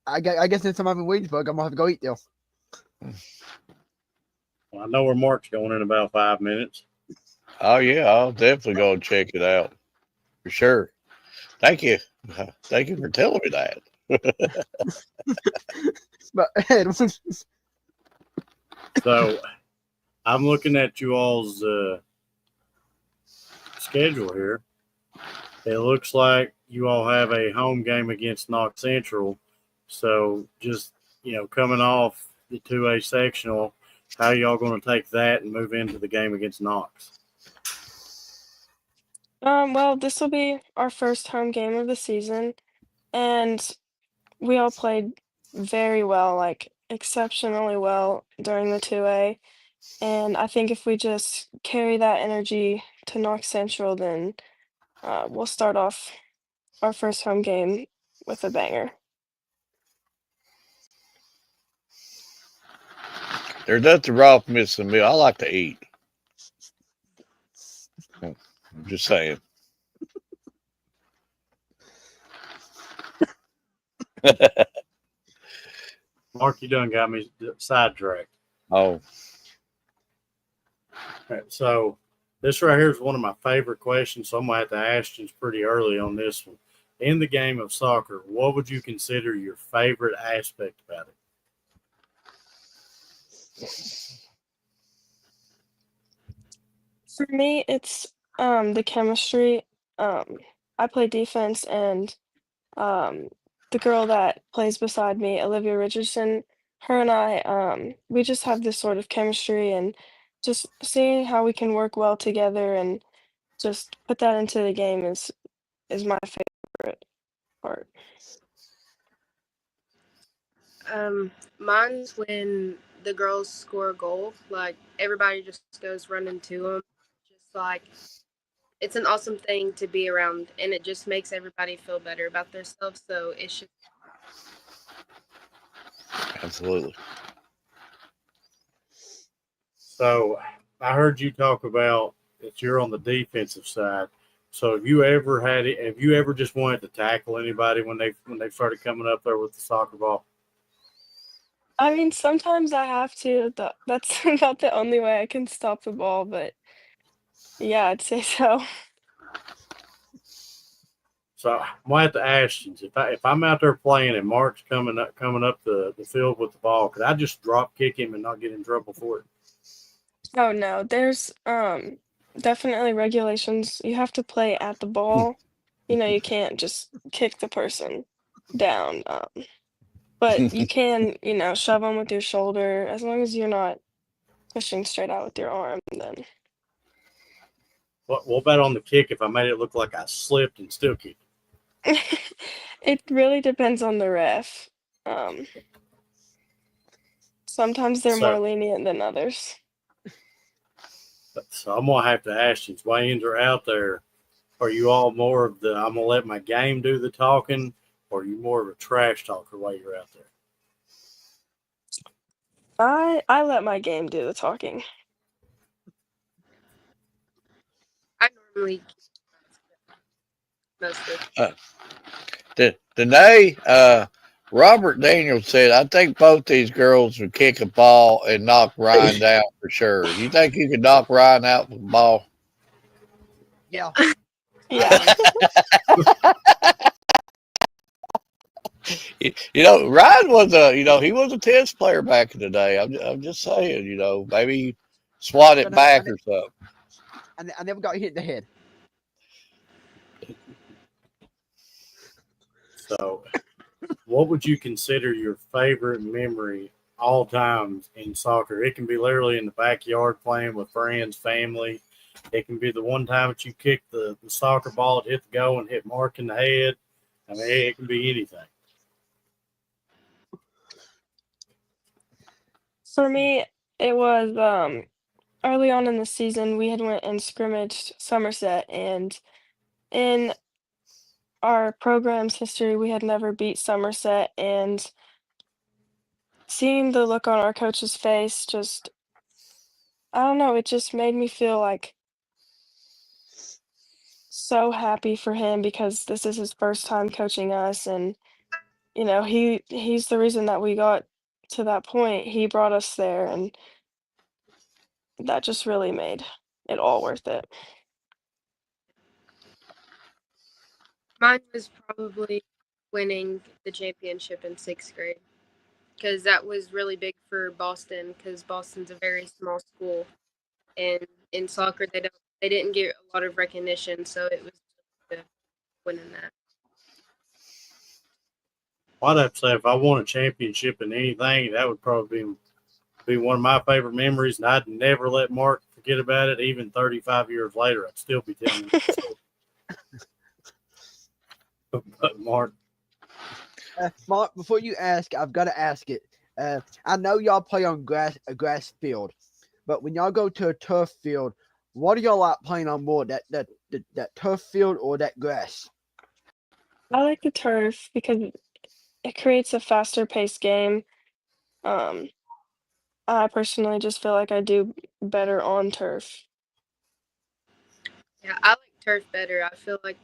S2: I guess next time I'm in Williamsburg, I'm gonna have to go eat there.
S5: Well, I know where Mark's going in about 5 minutes.
S4: Oh yeah, I'll definitely go and check it out for sure. Thank you, thank you for telling me that.
S2: But Ed,
S5: So I'm looking at you all's schedule here. It looks like you all have a home game against Knox Central. So just, coming off the 2A sectional, how y'all going to take that and move into the game against Knox?
S8: Well, this will be our first home game of the season, and we all played very well, like exceptionally well during the 2A. And I think if we just carry that energy to Knox Central, then we'll start off our first home game with a banger.
S4: There's nothing wrong with missing a meal. I like to eat. I'm just saying.
S5: Mark, you done got me sidetracked.
S4: Oh,
S5: Right, so this right here is one of my favorite questions, so I'm going to have to ask you pretty early on this one. In the game of soccer, what would you consider your favorite aspect about it?
S8: For me, it's the chemistry. I play defense, and um, the girl that plays beside me, Olivia Richardson, her and I, we just have this sort of chemistry, and just seeing how we can work well together and just put that into the game is my favorite part.
S7: Mine's when the girls score a goal. Like everybody just goes running to them. Just like it's an awesome thing to be around, and it just makes everybody feel better about themselves. So it should.
S4: absolutely.
S5: So I heard you talk about that you're on the defensive side. So have you ever just wanted to tackle anybody when they started coming up there with the soccer ball?
S8: I mean, sometimes I have to. That's about the only way I can stop the ball, but yeah, I'd say so.
S5: So I'm gonna have to ask you if I'm out there playing and Mark's coming up the field with the ball, could I just drop kick him and not get in trouble for it?
S8: Oh no, there's definitely regulations. You have to play at the ball. You can't just kick the person down. But you can, shove them with your shoulder as long as you're not pushing straight out with your arm, then.
S5: What about on the kick if I made it look like I slipped and still kicked?
S8: It really depends on the ref. Um, Sometimes they're more
S5: So
S8: lenient than others.
S5: so I'm gonna have to ask you, Wayans are out there. Are you all more of the I'm gonna let my game do the talking, or are you more of a trash talker while you're out there?
S8: I let my game do the talking.
S7: I normally most of the
S4: Uh, Today, Robert Daniels said, "I think both these girls would kick a ball and knock Ryan down for sure." You think you could knock Ryan out with a ball?
S2: yeah.
S8: Yeah.
S4: Ryan was he was a tennis player back in the day. I'm just saying, maybe swat it
S2: But I,
S4: back
S2: I,
S4: or something.
S2: I never got hit in the head.
S5: So, what would you consider your favorite memory all times in soccer? It can be literally in the backyard playing with friends, family. It can be the one time that you kicked the soccer ball, it hit the goal and hit Mark in the head. I mean, it can be anything.
S8: For me, it was early on in the season. We had went and scrimmaged Somerset, and in our program's history, we had never beat Somerset, and seeing the look on our coach's face, just I don't know, it just made me feel like so happy for him because this is his first time coaching us, and he's the reason that we got to that point. He brought us there, and that just really made it all worth it.
S7: Mine was probably winning the championship in sixth grade because that was really big for Boston because Boston's a very small school, and in soccer they didn't get a lot of recognition, so it was good winning that.
S5: I'd have to say if I won a championship in anything, that would probably be one of my favorite memories, and I'd never let Mark forget about it. Even 35 years later, I'd still be telling him. But Mark,
S2: Mark, before you ask, I've got to ask it. I know y'all play on a grass field, but when y'all go to a turf field, what do y'all like playing on more? That turf field or that grass?
S8: I like the turf because it creates a faster paced game. Um, I personally just feel like I do better on turf.
S7: Yeah, I like turf better. I feel like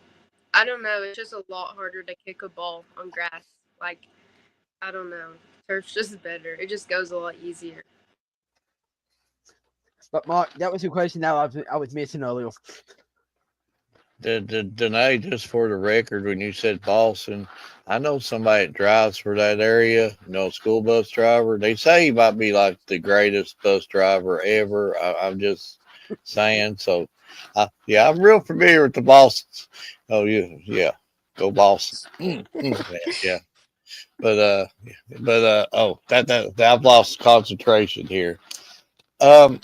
S7: I don't know, it's just a lot harder to kick a ball on grass. Like I don't know, turf's just better. It just goes a lot easier.
S2: But Mark, that was a question that I was missing earlier.
S4: Danae, just for the record, when you said Boston, I know somebody that drives for that area, a school bus driver. They say he might be like the greatest bus driver ever. I'm just saying. So, yeah, I'm real familiar with the Bostons. Oh, yeah. Go Boston. Yeah. Oh, that I've lost concentration here. Um,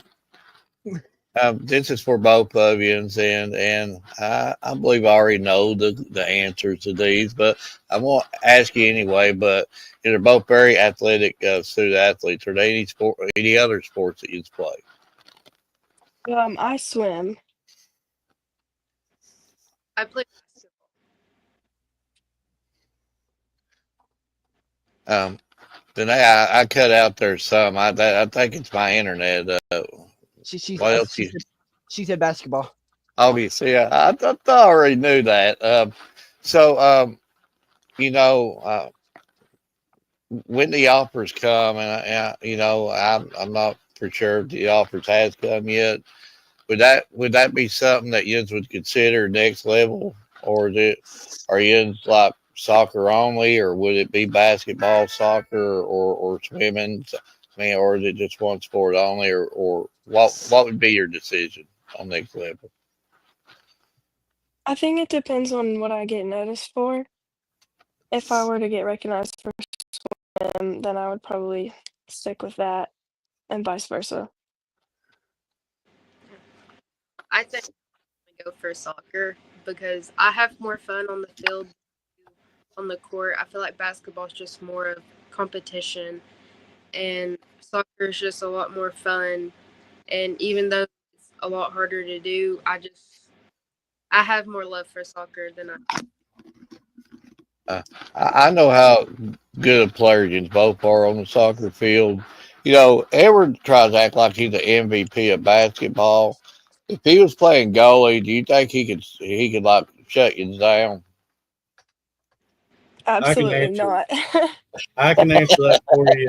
S4: this is for both of you, and I believe I already know the answers to these, but I won't ask you anyway. But they're both very athletic student athletes. Are there any other sports that you play?
S8: I swim.
S7: I play basketball.
S4: Um, then I cut out there some. I think it's my internet.
S2: She she
S4: What
S2: uh,
S4: else
S2: she
S4: you?
S2: said she said basketball.
S4: Obviously, I already knew that. So you know. When the offers come, I'm not for sure if the offers has come yet. Would that be something that you would consider next level, or are you like soccer only, or would it be basketball, soccer, or swimming? I mean, or is it just one sport only, or what would be your decision on next level?
S8: I think it depends on what I get noticed for. If I were to get recognized for swim, then I would probably stick with that, and vice versa.
S7: I think I go for soccer because I have more fun on the field on the court. I feel like basketball is just more of competition, and soccer is just a lot more fun. And even though it's a lot harder to do, I have more love for soccer than I.
S4: I know how good a player you both are on the soccer field. Edward tries to act like he's the MVP of basketball. If he was playing goalie, do you think he could like shut you down?
S5: I can
S8: Absolutely
S5: answer.
S8: not.
S5: I can answer that for you.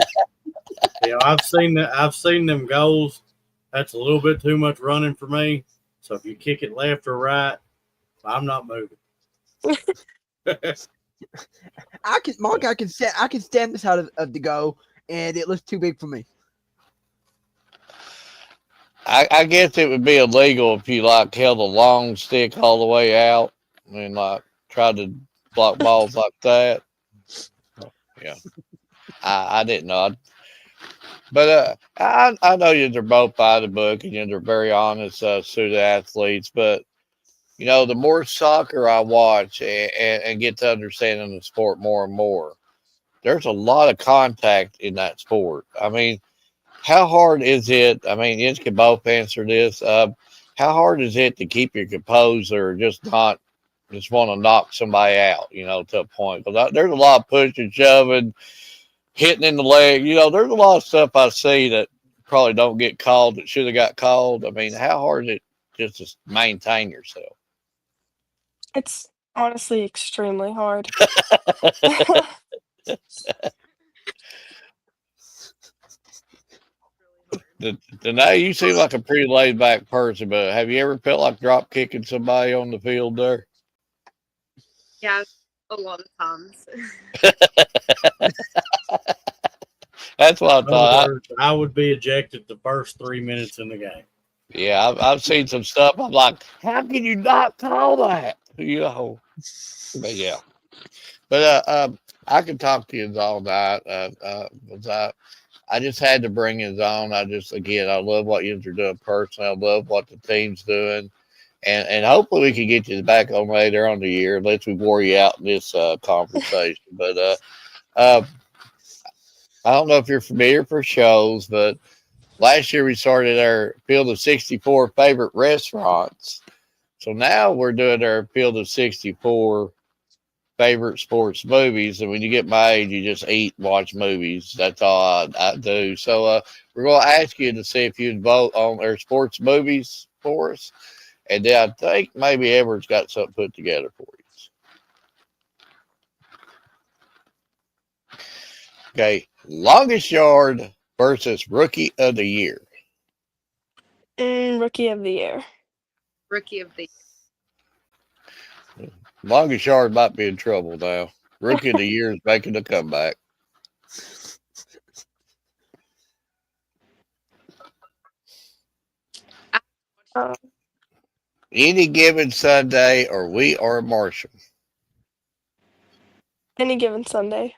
S5: I've seen them goals. That's a little bit too much running for me. So if you kick it left or right, I'm not moving.
S2: I can stand this out of the goal, and it looks too big for me.
S4: I guess it would be illegal if you like held a long stick all the way out and like tried to block balls like that. Yeah, I didn't know. But I know you're both by the book and you're very honest student athletes. But the more soccer I watch and get to understanding the sport more and more, there's a lot of contact in that sport. I mean, how hard is it? I mean, you can both answer this. How hard is it to keep your composure, just not just want to knock somebody out, to a point? Because there's a lot of pushing, shoving, hitting in the leg. There's a lot of stuff I see that probably don't get called that should have got called. I mean, how hard is it just to maintain yourself?
S8: It's honestly extremely hard.
S4: Now you seem like a pretty laid back person, but have you ever felt like drop kicking somebody on the field there?
S7: Yeah, a lot of times.
S4: That's what I
S5: In other
S4: thought.
S5: words, I would be ejected the first 3 minutes in the game.
S4: Yeah, I've seen some stuff. I'm like, how can you not call that? But yeah. But I could talk to you all night. I just had to bring it on. I love what you're doing personally. I love what the team's doing, and hopefully we can get you back on later on the year. Unless we wore you out in this conversation. But uh, I don't know if you're familiar for shows, but last year we started our Field of 64 favorite restaurants. So now we're doing our Field of 64 favorite sports movies. And when you get my age, you just eat, watch movies. That's all I do. So we're going to ask you to see if you'd vote on our sports movies for us. And then I think maybe Edward's got something put together for you. Okay. Longest yard versus rookie of the year.
S8: Rookie of the year.
S7: Rookie of the
S4: Longest yard might be in trouble now. Rookie of the year is making a comeback.
S8: Uh,
S4: Any given Sunday, or we are Marshall.
S8: any given Sunday.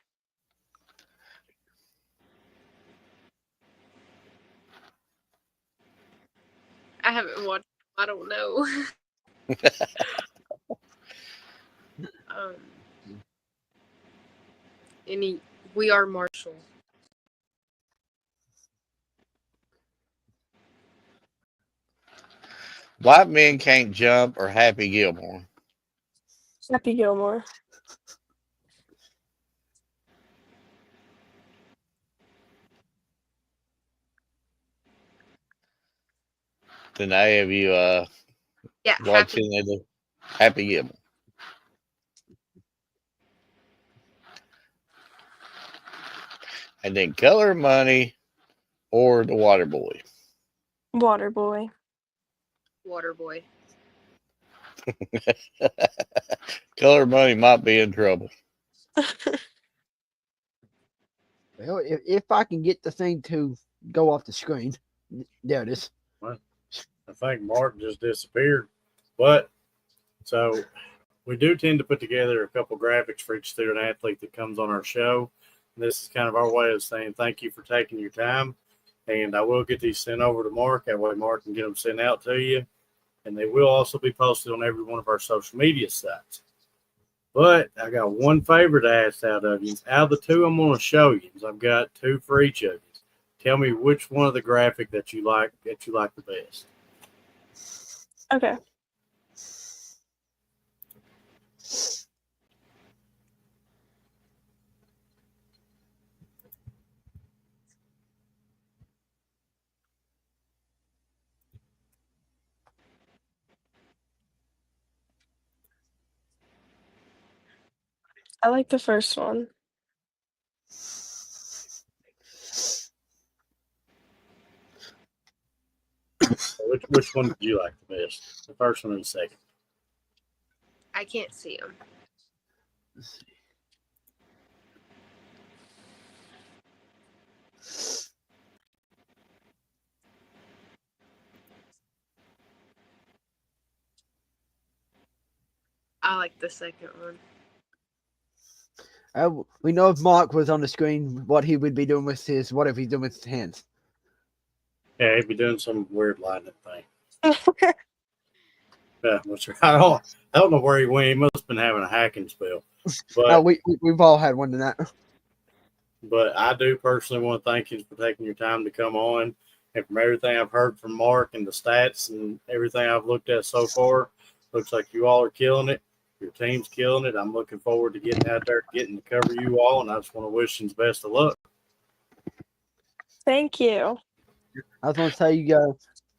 S7: I haven't watched. I don't know. um, we are Marshall.
S4: White Men Can't Jump, or Happy Gilmore.
S8: Happy Gilmore.
S4: Tonight, have you
S7: Yeah,
S4: watched
S7: Happy.
S4: any of the Happy Gilmore? And then Color Money or The Water Boy.
S8: Water Boy.
S7: Water Boy.
S4: Color Money might be in trouble.
S2: Well, if I can get the thing to go off the screen, there it is.
S5: Well, I think Mark just disappeared. But so we do tend to put together a couple graphics for each student athlete that comes on our show. This is kind of our way of saying thank you for taking your time. And I will get these sent over to Mark. That way Mark can get them sent out to you. And they will also be posted on every one of our social media sites. But I got one favor to ask out of you. Out of the two I'm going to show you, I've got two for each of you. Tell me which one of the graphic that you like the best.
S8: Okay. I like the first one.
S5: So which one did you like the best? The first one or the second?
S7: I can't see him. I like the second one.
S2: We know if Mark was on the screen, what he would be doing with whatever he's doing with his hands.
S5: Yeah, he'd be doing some weird lightning thing. Yeah, I don't know where he went. He must have been having a hacking spell. But
S2: we've all had one in that.
S5: But I do personally want to thank you for taking your time to come on. And from everything I've heard from Mark and the stats and everything I've looked at so far, looks like you all are killing it. Your team's killing it. I'm looking forward to getting out there, getting to cover you all, and I just want to wish you the best of luck.
S8: Thank you.
S2: I just want to say you guys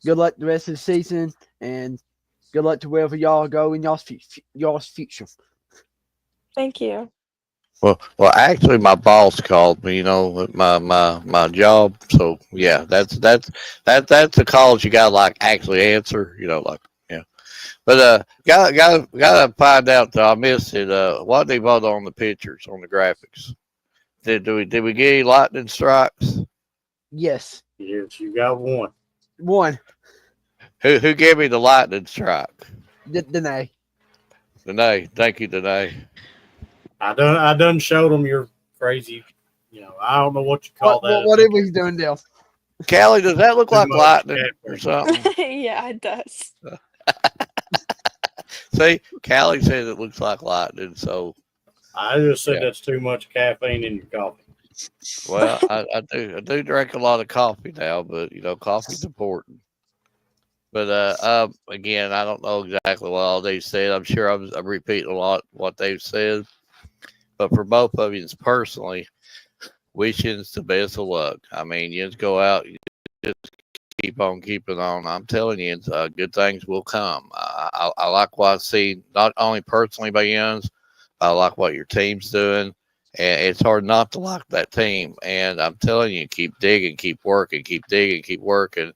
S2: good luck the rest of the season and good luck to wherever y'all go in y'all's future.
S8: Thank you.
S4: Well, actually, my boss called me. My job. So yeah, that's the calls you got to like actually answer. Like yeah. But gotta find out. I missed it. What they vote on the pictures on the graphics? Did we get any lightning strikes?
S2: Yes.
S5: Yes, you got one.
S2: One.
S4: Who gave me the lightning strike?
S2: Danae.
S4: Danae. Thank you, Danae.
S5: I done showed them your crazy. I don't know what you call that.
S2: Whatever he's doing now.
S4: Callie, does that look
S5: Too
S4: like
S5: much
S4: lightning or
S5: caffeine.
S4: something?
S8: Yeah, it does.
S4: See, Callie says it looks like lightning. So
S5: I just said
S4: yeah.
S5: that's too much caffeine in your coffee.
S4: Well, I do drink a lot of coffee now, but coffee's important. But again, I don't know exactly what all they said. I'm sure I'm repeating a lot what they've said. But for both of you personally, wishing the best of luck. I mean, you just go out, you just keep on keeping on. I'm telling you, good things will come. I like what I see, not only personally by Jens, I like what your team's doing. And it's hard not to like that team. And I'm telling you, keep digging, keep working, keep digging, keep working.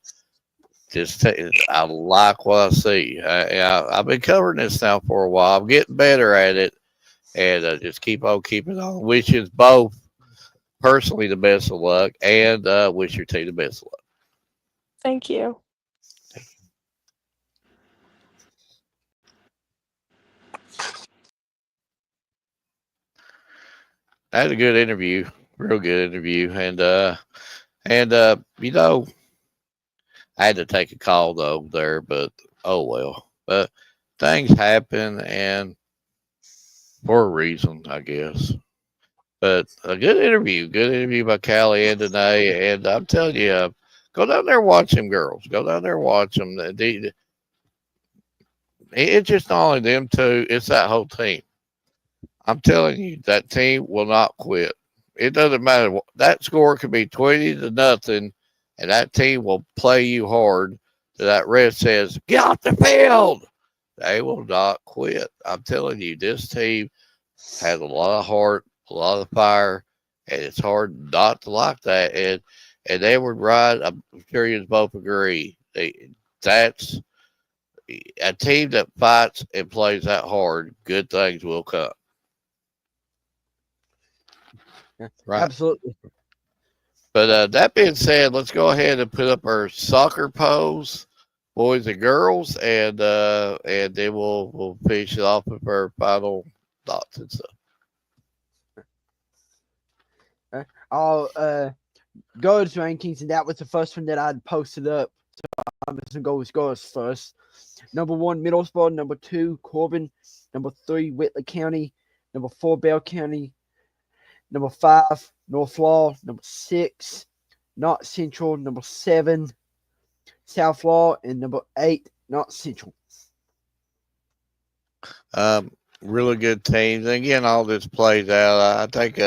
S4: I like what I see. I've been covering this now for a while. I'm getting better at it, and just keep on keeping on. Wish you both personally the best of luck, and wish your team the best of luck.
S8: Thank you.
S4: That was a good interview, real good interview, and I had to take a call though there, but oh well. But things happen, and for a reason, I guess. But a good interview by Callie and Danae, and I'm telling you, go down there and watch them girls. Go down there and watch them. It's just not only them two; it's that whole team. I'm telling you, that team will not quit. It doesn't matter. That score could be 20-0, and that team will play you hard. So that ref says, "Get off the field." They will not quit. I'm telling you, this team has a lot of heart, a lot of fire, and it's hard not to like that. And they would ride. I'm sure you both agree. That's a team that fights and plays that hard. Good things will come. Right.
S2: Absolutely.
S4: But that being said, let's go ahead and put up our soccer pose, boys and girls, and then we'll finish it off with our final thoughts and stuff.
S2: I'll go to rankings, and that was the first one that I'd posted up. So I'm just gonna go with scores first. Number 1, Middlesbrough. Number 2, Corbin. Number 3, Whitley County. Number 4, Bell County. Number 5, North Law. Number 6, North Central. Number 7, South Law. And number 8, North Central.
S4: Really good teams. And again, all this plays out. I think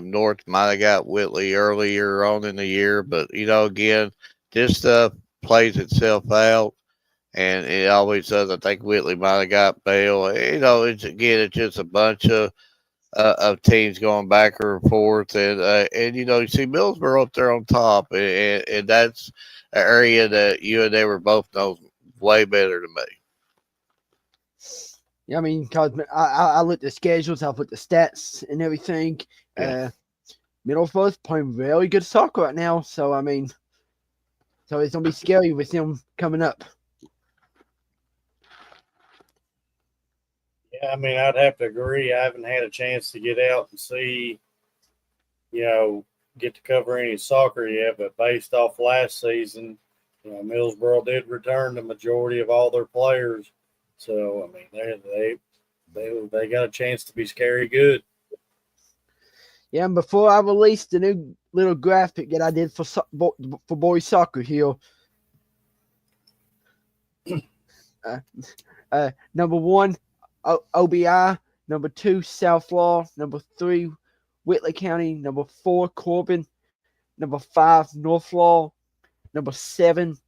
S4: North might have got Whitley earlier on in the year, but again, this stuff plays itself out, and it always does. I think Whitley might have got Bale. It's just a bunch of teams going back and forth, and you see Millsboro up there on top, and that's an area that you and they were both know way better than me.
S2: Yeah, I mean, because I looked at the schedules, I've looked at the stats and everything.
S4: Yeah.
S2: Middlesbrough's playing really good soccer right now, so I mean, so it's gonna be scary with them coming up.
S5: Yeah, I mean, I'd have to agree. I haven't had a chance to get out and see, get to cover any soccer yet, but based off last season, Millsboro did return the majority of all their players. So, I mean, they got a chance to be scary good.
S2: Yeah, and before I release the new little graphic that I did for boys soccer here, number 1, OBI, number 2, South Law, number 3, Whitley County, number 4, Corbin, number 5, North Law, number 6,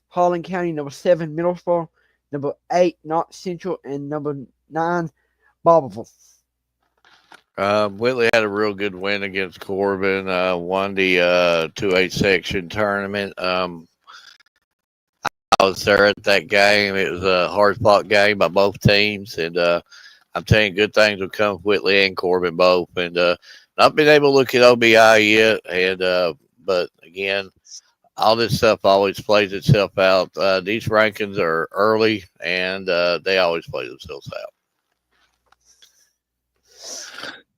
S2: Harlan County, number 7, Middlesboro, number 8, North Central, and number 9, Barberville.
S4: Whitley had a real good win against Corbin. Won the 2A section tournament. I was there at that game. It was a hard-fought game by both teams, and I'm telling you, good things will come with Whitley and Corbin both. And not been able to look at OBI yet, and but again, all this stuff always plays itself out. These rankings are early, and they always play themselves out.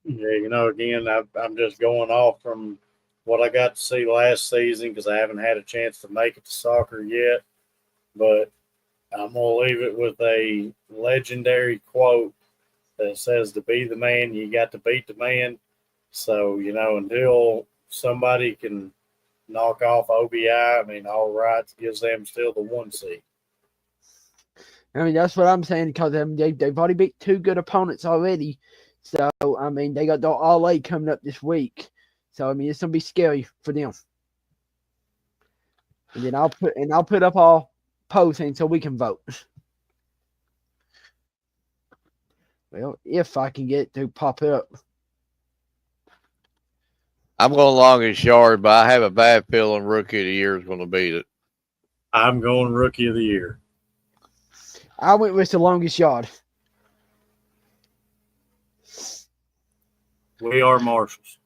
S5: Yeah, again, I'm just going off from what I got to see last season because I haven't had a chance to make it to soccer yet. But I'm going to leave it with a legendary quote that says, to be the man, you got to beat the man. So, until somebody can knock off OBI, all rights gives them still the 1 seed.
S2: That's what I'm saying because they've already beat 2 good opponents already. So, they got the All-A coming up this week. So, it's going to be scary for them. And then I'll put up all posting so we can vote. Well, if I can get it to pop up.
S4: I'm going longest yard, but I have a bad feeling Rookie of the Year is going to beat it.
S5: I'm going Rookie of the Year.
S2: I went with the longest yard.
S5: We are Marshals.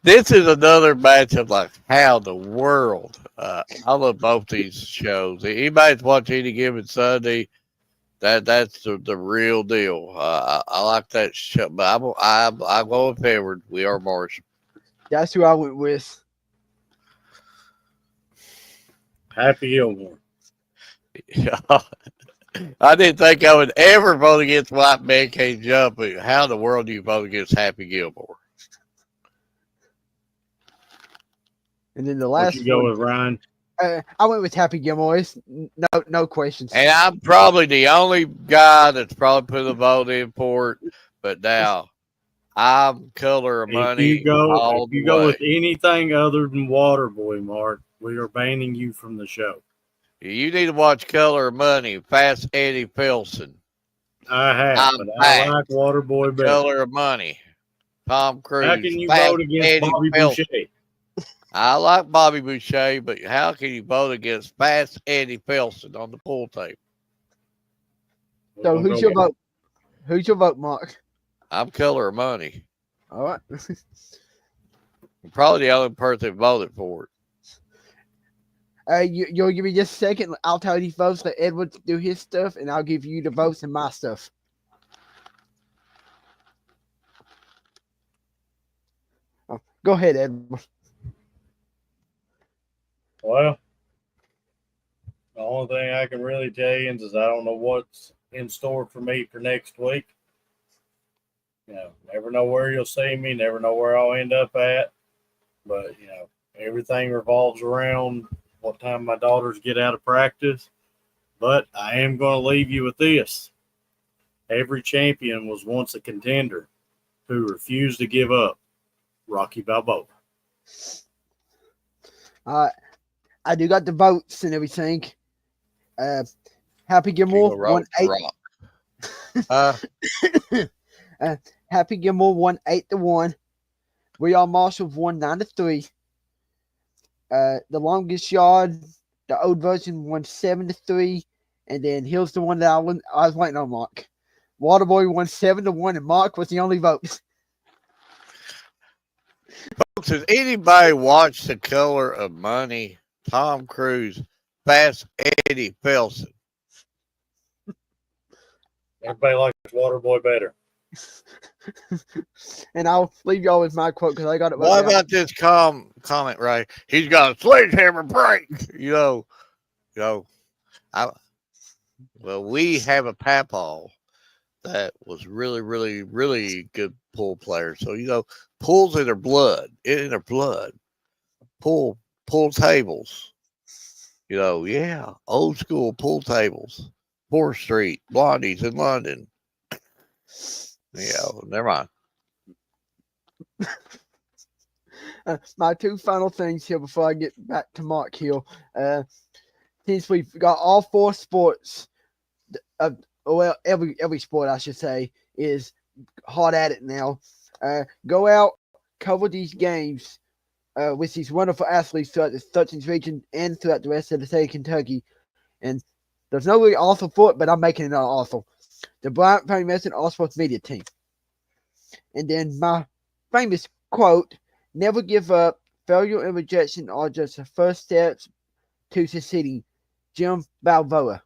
S4: This is another matchup like how the world. I love both these shows. Anybody's watching any given Sunday, that's the real deal. I like that show, but I'm going with Edward. We are Marshall.
S2: That's who I went with.
S5: Happy Gilmore.
S4: Yeah. I didn't think I would ever vote against White Man Can't Jump. But how in the world do you vote against Happy Gilmore?
S2: And then the last
S5: What'd you go with, Ryan?
S2: I went with Happy Gilmore. It's no questions.
S4: And I'm probably the only guy that's probably put a vote in for it. But now I'm color of money.
S5: If you go with anything other than Waterboy, Mark, we are banning you from the show.
S4: You need to watch Color of Money. Fast Eddie Pilson.
S5: I have, but I like Waterboy better.
S4: Color of Money. Tom Cruise.
S5: How can you vote against
S4: Eddie
S5: Bobby
S4: Pilson.
S5: Boucher?
S4: I like Bobby Boucher, but how can you vote against Fast Eddie Pilson on the pool table?
S2: So who's your vote? Who's your vote, Mark?
S4: I'm Color of Money.
S2: All right.
S4: I'm probably the only person that voted for it.
S2: You'll give me just a second. I'll tell these votes. Let Edward do his stuff, and I'll give you the votes and my stuff. Oh, go ahead, Edward.
S5: Well, the only thing I can really tell you is I don't know what's in store for me for next week. Never know where you'll see me, never know where I'll end up at. But, everything revolves around what time my daughters get out of practice. But I am going to leave you with this. Every champion was once a contender who refused to give up. Rocky Balboa.
S2: I do got the votes and everything. Happy Gilmore won 8. Happy Gilmore won 8-1. We Are Marshall won 9-3. The longest yard, the old version, won 7-3, and then here's the one that I was waiting on, Mark. Waterboy won 7-1, and Mark was the only vote.
S4: Folks, has anybody watched The Color of Money? Tom Cruise, Fast Eddie Pilson.
S5: Everybody likes Waterboy better.
S2: And I'll leave y'all with my quote because I got it.
S4: What about this comment, right? He's got a sledgehammer break. Well, we have a papaw that was really, really, really good pool players. So, pool's in their blood, pool tables, yeah, old school pool tables, 4th Street, Blondie's in London. Yeah, never mind.
S2: My two final things here before I get back to Mark Hill. Since we've got all 4 sports, well, every sport I should say is hard at it now. Go out, cover these games with these wonderful athletes throughout the 13th region and throughout the rest of the state of Kentucky. And there's no really author for it, but I'm making it an author. The Bryant Family Medicine All Sports Media Team. And then my famous quote, never give up. Failure and rejection are just the first steps to succeeding. Jim Balboa.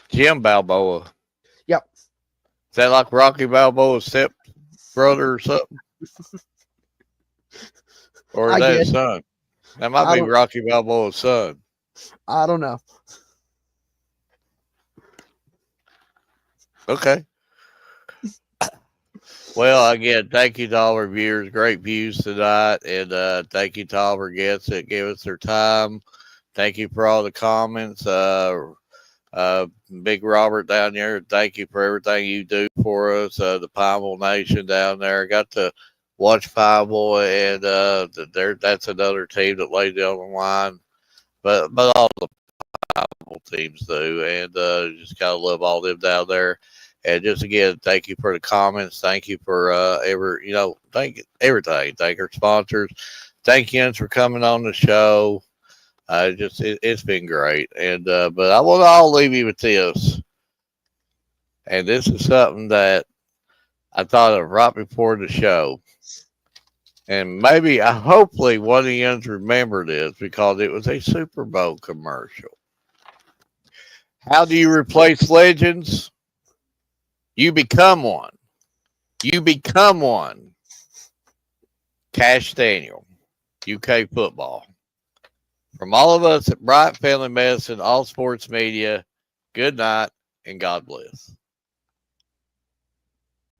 S4: Jim Balboa.
S2: Yep.
S4: Is that like Rocky Balboa's step brother or something? Or is that his son? That might be Rocky Balboa's son.
S2: I don't know.
S4: Okay. Well, again, thank you to all our viewers. Great views tonight. And thank you to all our guests that gave us their time. Thank you for all the comments. Big Robert down there, thank you for everything you do for us. The Pineville Nation down there. I got to watch Pineville, and that's another team that laid down the line. But all the Pineville teams do. And just gotta love all them down there. And just again, thank you for the comments. Thank you for thank everything. Thank our sponsors. Thank you for coming on the show. It's been great. And but I want to all leave you with this. And this is something that I thought of right before the show. And maybe hopefully one of you remember this because it was a Super Bowl commercial. How do you replace legends? You become one. You become one. Cash Daniel, UK football. From all of us at Bryant Family Medicine, All Sports Media, good night and God bless.